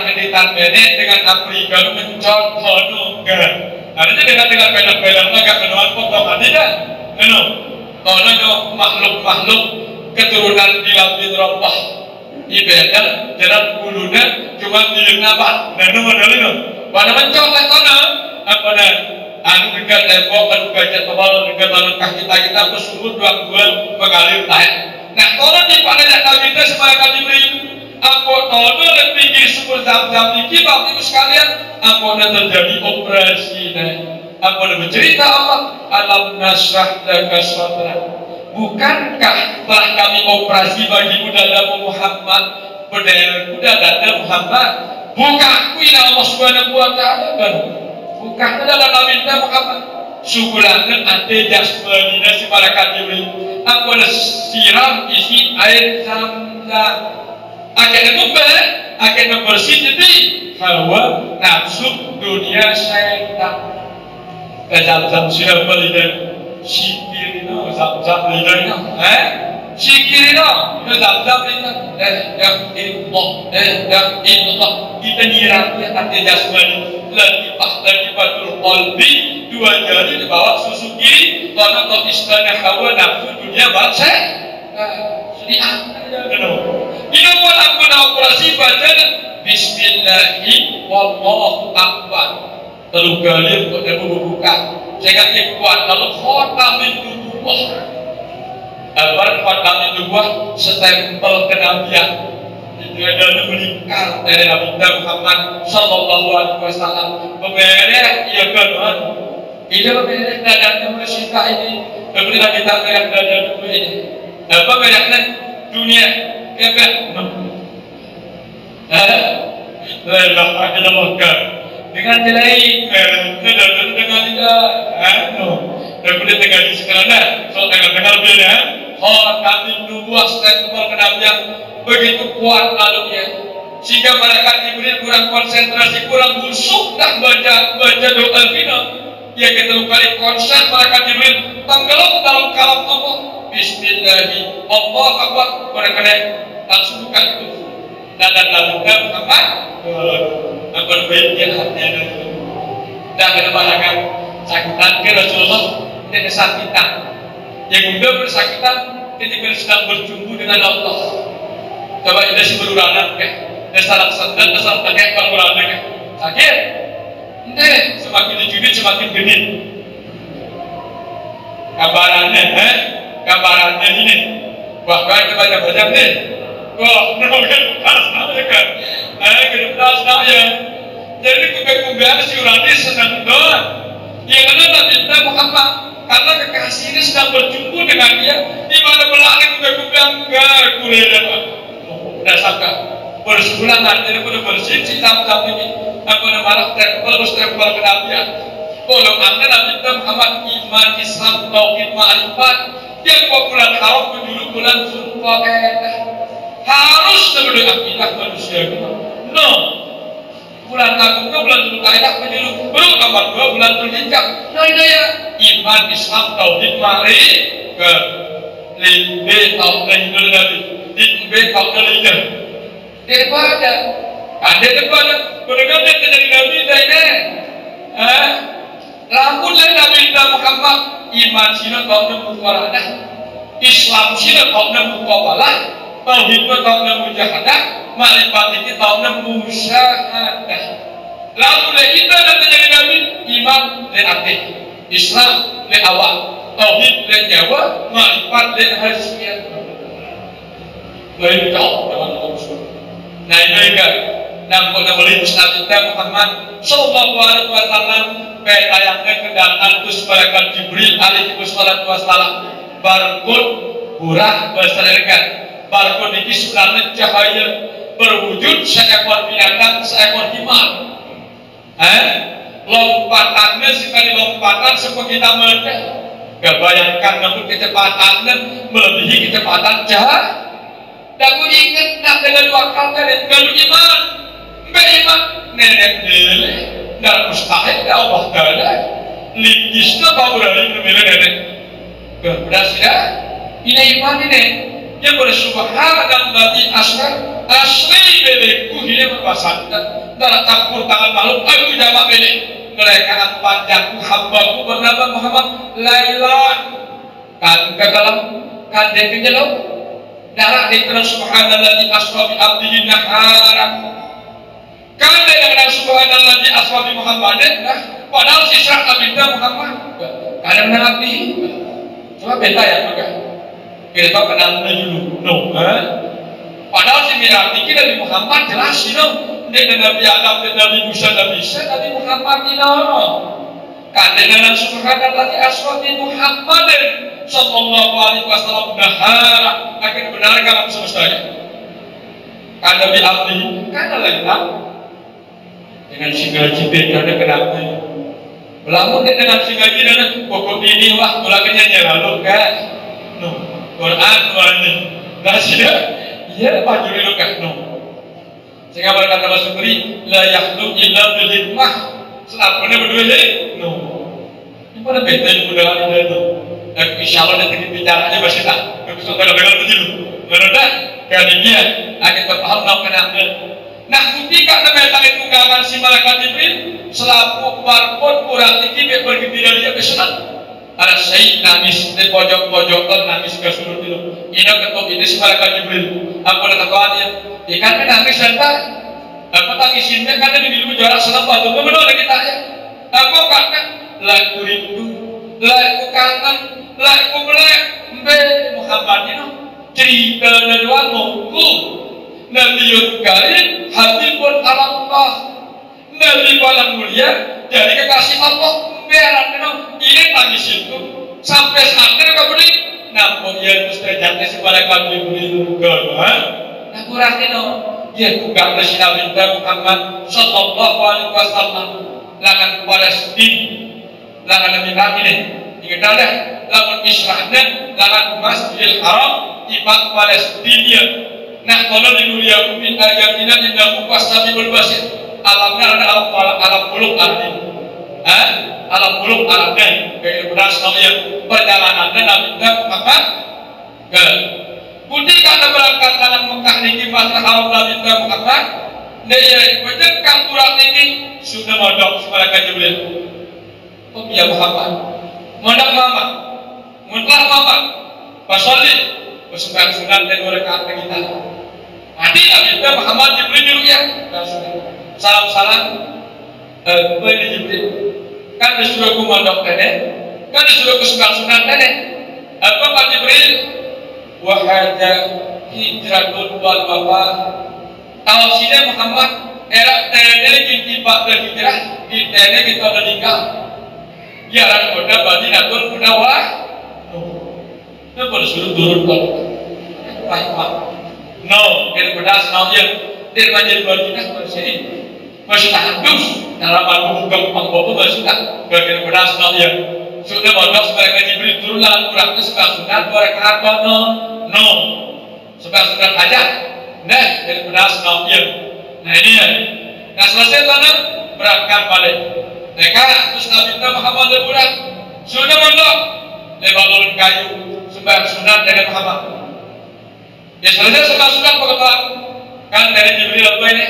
keditan benek dengan Afrika mencot adanya dengan pelang-pelang agak menuan potongan tidak makhluk-makhluk keturunan Bilal bin Rabah ibadah jalan bulunya cuma milik nabah dan modal itu pada mencolek apa dah anu dekat tembok anu gajah tebal dekat anu kaki kita bersumut dua mengalir naik nah tolong di pada Nabi kita sebagai Jibril aku tolong dan pinggir sumur Zam-Zam ini bapak ibu sekalian aku terjadi operasi aku bercerita Allah alam nasrah laka sadrak bukankah telah kami operasi bagimu dalam Muhammad berdaya dalam Muhammad bukankah Allah subhanahu wa ta'ala bukan dalam Nabi Muhammad syukurannya ada jasmaninya si malaikat Jibril aku ada siram isi air Zam-Zam akhirnya bersih jadi hawa nafsu dunia syaitan Zam-Zam siapa lidah sikir itu Zam-Zam lidahnya sikir itu Zam-Zam lidah ya Allah kita nyiramnya ada jasmani latifatul qalbi dua jari di bawah susu kiri karena kalau istana hawa nafsu dunia bangsa sedih ini buat aku operasi baca bismillahi wallahu akbar terlalu galir untuk dia membuka jangan kuat lalu khotam itu buah khotam itu buah stempel kenabian ada meningkat dari Nabi Muhammad sallallahu alaihi wasallam beberek ia kan ini beberek dadanya manusia ini beberek kita beberek dada ini apa bereknya dunia kebet la ilaha illallah dengan nilai dengan tidak kulit negara sekarang dah. Soal tengah-tengah beda. Khatim nubuwah stempel kenabian begitu kuat lalunya sehingga malaikat Jibril kurang konsentrasi, kurang busuk dah baca doa kita. Ya kita kali konsen malaikat Jibril tenggelam dalam kalam Allah. Bismillahirrahmanirrahim. Allah Akbar. Mereka langsung buka itu. Dan lalu Muhammad. Apa baiknya hatinya itu. Dan menebarkan sakitan ke Rasulullah dan kesakitan. Yang muda bersakitan ketika sedang berjumpa dengan Allah. Coba kita si berurangan ke, dasar sandan, dasar tanya berurangan ke, sakit. Nih, semakin dijubit semakin genit. Gambarannya ini. Bahkan kita baca nih. Wah, kan asnanya kan. Kedepas ya. Jadi kubek-kubek si urani senang doang. Yang ada Nabi Muhammad. Karena kekasih ini sedang berjumpa dengan dia, di mana melangit kubek-kubek enggak kuliah udah sangka bersebulan jadi udah bersih hitam-hitam ini aku udah marah terus kenabian kalau anda Nabi Muhammad iman Islam tauhid ma'rifat yang bulan haram menuju bulan Zulqa'dah harus sebelum akidah manusia kita bulan agung ke bulan Zulqa'dah menuju baru nomor 2 bulan Zulhijjah ini ya iman Islam tauhid ma'rifat lebih tauhid Nabi lebih tauhid daripada berdekat dari Nabi ini lamun lain Nabi Muhammad iman sila tauhid muqaradah Islam sila tauhid muqabalah tauhid tauhid mujahadah ma'rifat iki tauhid musyahadah lamun lain kita dari Nabi iman dan aktif Islam dan awal tauhid dan nyawa ma'rifat dan hasiat lain kau dengan unsur nah ini kan nampun beli Nabi Muhammad sallallahu alaihi wasallam petayangkan kendaraan kus malaikat Jibril alaihi wassalam barkun burah berserengkan barkun ini sebenarnya cahaya berwujud seekor binatang seekor himar lompatannya sekali lompatan seperti kita mereka kebayangkan namun kecepatannya melebihi kecepatan cahaya dan aku ingat nak dengan wakal kan kalau iman beriman nenek dele dan mustahil Allah Taala ligisna baburali memilih nenek berhasil ini iman ini yang bersubhanalladzi asri beleku hilang berpasangkan dalam campur tangan makhluk aku jamak bele mereka panjangku hambaku bernama Muhammad Lailan kan ke dalam kan dia kenyelau darah dikira subhanalladzi asra bi abdihi nahara kana yang subhanalladzi asra bi Muhammadin padahal sisra abinda Muhammad kadang nabi coba beta ya maka kita tahu kenal dulu padahal si mirati kita Nabi Muhammad jelas dia Nabi Adam dan Nabi Musa Nabi Isa Nabi Muhammad kana dengan subhanalladzi asra bi Muhammadin sallallahu alaihi wasallam nahara akan benar kalam semestanya karena bi abdi karena lain dengan singaji bedanya kenapa lamun dengan singaji dan pokok ini wah mulanya nyelalu kan Quran warni nasida iya baju itu kan sehingga berkata Rasulullah la yakhluq illa bil hikmah selapune berdua ini pada beda yang mudah itu dan insya Allah nanti bicaranya masih tak bisa dengar begitu menurut kali dia akan berpaham kenapa nah ketika datang tunggangan si malaikat Jibril selaku barpun kurang tinggi bergembira dia kesenang ada saya nangis di pojok-pojokan nangis ke sudut itu ini ketuk ini si malaikat Jibril aku ada kekuatannya ikan menangis serta aku tangisinnya karena di dulu jarak senang batu benar kita ya aku karena lagu rindu lagu kangen lagu melek mbe Muhammad ini cerita doang mongku Nabi Karim Habibun Allah Nabi paling mulia jadi kekasih Allah mbe ini tangis itu sampai saat ini kau beri namun dia terus terjadi sebagai kami beri juga nah kurang ini dia bukan Nabi Muhammad sallallahu alaihi wasallam langan Palestina langan Nabi ini Ingat dah, lamun Isra'na lawan Masjidil Haram ibadah Palestina. Nah, kalau di dunia min ayatina indahu wasabiul basir. Alamnya ada alam muluk arti. Alam muluk arti. Kayak beras namanya perjalanannya Nabi Muhammad. Ketika anda berangkat tangan Mekah niki masa haram Nabi Muhammad, dia baca kampuran niki sudah mondok semalaikat Jibril. Oh ya Muhammad, mondok mama, muntah mama, pasalli, bersembahyang sunat dan rakaat kita. Nanti Nabi Muhammad Jibril dulu ya, salam-salam, boleh Jibril. Kan disuruh ku mondok tadi, kan disuruh ku sembahyang sunat tadi. Apa Pak Jibril? Wahada hijratun wal wafat. Tahun sini Muhammad era tene kita berhijrah, di tene kita meninggal. Biaran kota Madinatul Munawwarah. Itu bersuruh turun kalau rahmat. No, yang beras naunya dari Masjid Madinah bersih. Masih tahadus dalam al-buka panggopo masih tak bagian beras naunya. Sudah mondok sebagai Jibril turun dalam kurangnya sebelah sunat berkat no sebelah sunat aja. Nah, dari beras naunya. Nah ini ya. Nah selesai sana berangkat balik. Mereka terus Nabi Muhammad leburan sudah mondok lewat lulun kayu sebelah sunat dengan Muhammad. Ya selesai sebelah sunat pengetahuan kan dari Jibril apa ini?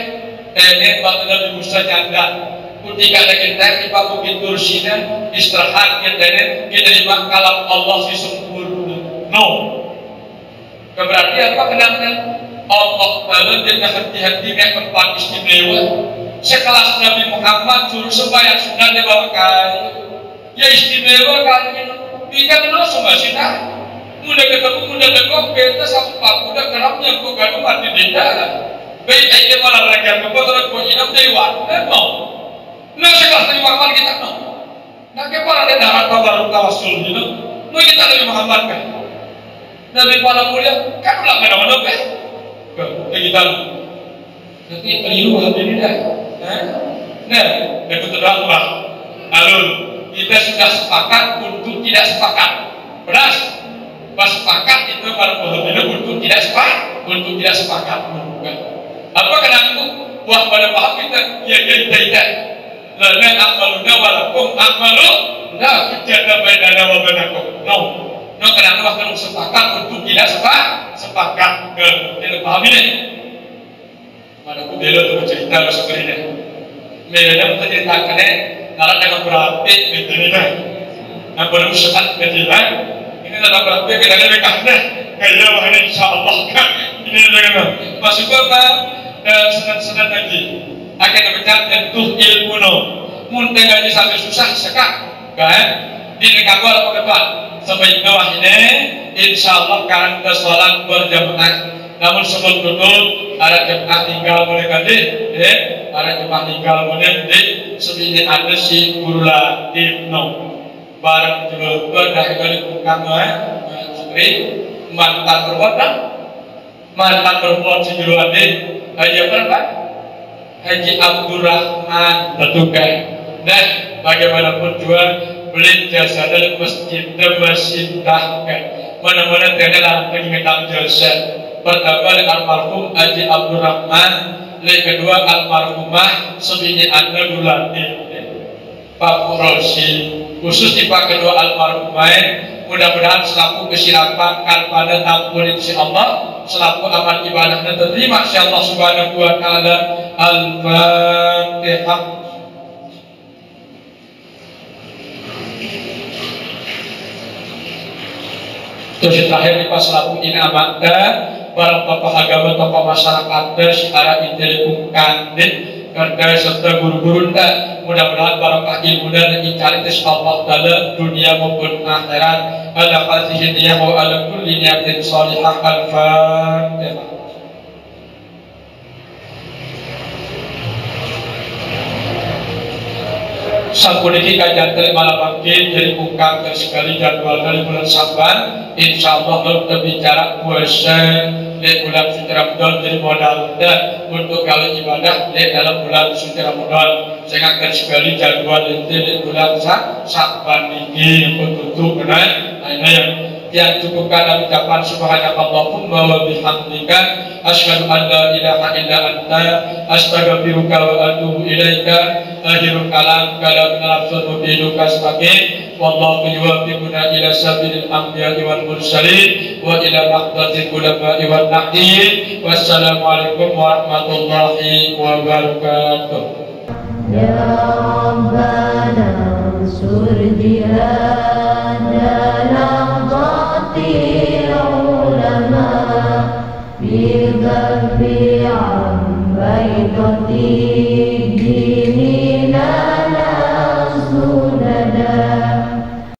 Ini waktu Nabi Musa janda. Ketika ada kita di Bukit Tursina istirahat kita ini diterima kalam Allah si sempurna. No. Berarti apa kenapa? Allah Taala dengan hati-hatinya tempat istimewa. Sekelas Nabi Muhammad suruh sembahyang sunat di bawah kayu. Ya istimewa kali ini. Kita kenal semua sih mudah ketemu mudah dekok beta satu pak mudah kerapnya kok gaduh mati denda. Baik aja malah rakyat kok terus kok inap dewan. No. Nah sekelas Nabi Muhammad kita no. Nah kepala ada darah tabaruk tawasul gitu. No kita Nabi Muhammad kan. Nabi para mulia kan ulang mana-mana kan. Kita nanti keliru hati dah. Nah, itu terdapat alun kita sudah sepakat untuk tidak sepakat. Beras, pas sepakat itu kalau berbeda untuk tidak sepakat. Apa kenapa? Wah pada paham kita, ya tidak. Lana amaluna walakum amalu, nah kita bainana wa bainakum. No kenapa kalau sepakat untuk tidak sepakat tidak paham ini. Mana aku bela tu cerita seperti ini. Mereka menceritakan kalau dengan berarti begini dah. Nak baru sekat ketiga. Ini adalah berarti kita ada berkata. Kaya wah insyaAllah kan. Ini dengan masuk apa? Senang-senang lagi. Akan berbicara tentu ilmu no. Muntah gaji sampai susah sekat. Kan? Di negara apa ketua? Sampai bawah ini. InsyaAllah karena kita sholat berjamaah. Namun sebelum tutup ada jemaah tinggal boleh ganti, ada jemaah tinggal boleh di sebini ada si Gurula Ibnu barang juga dah kali bukan seperti mantan berbuat si Gurula Haji apa? Haji Abdurrahman Betukai. Dan bagaimanapun juga beli jasa dari masjid mana-mana tiada dalam penginginan jasa. Pertama almarhum Haji Abdurrahman, yang kedua almarhumah sebini Anda Dulati Pak Rosi. Khusus di Pak kedua almarhumah, mudah-mudahan selaku kesilapan pada ampun insyaallah, selaku amal ibadahnya terima insyaallah subhanahu wa ta'ala. Al-Fatihah. Terus terakhir di pas selaku ini amatnya para tokoh agama, tokoh masyarakat secara intelektual kandid kerja serta guru-guru mudah-mudahan barokah ilmu dan dicari tes Allah dalam dunia maupun akhirat. Ala hadhihi niyah wa ala kulli niyatin salihah. Al-Fatihah. Sampun-iki kajian malam makin jadi bukan sekali jadwal dari bulan Saban. Insyaallah berbicara puasa bulan suci Ramadan jadi modal untuk gawe ibadah dalam bulan suci Ramadan. Saya akan sekali jadwal di bulan Sya'ban ini untuk tutup benar. Nah yang cukupkan ucapan subhanakallahumma wa bihamdika asyhadu an la ilaha illa anta astaghfiruka wa atubu ilaika. Akhirul kalam nafsul mubiduka sebagai wallahu yuwaffiquna ila sabilil anbiya'i wal mursalin wa ila maqtatil ulama'i wal naqin. Wassalamualaikum warahmatullahi wabarakatuh. Ya Rabbana ansur jihadana naqatil ulama bi dharbi am baitun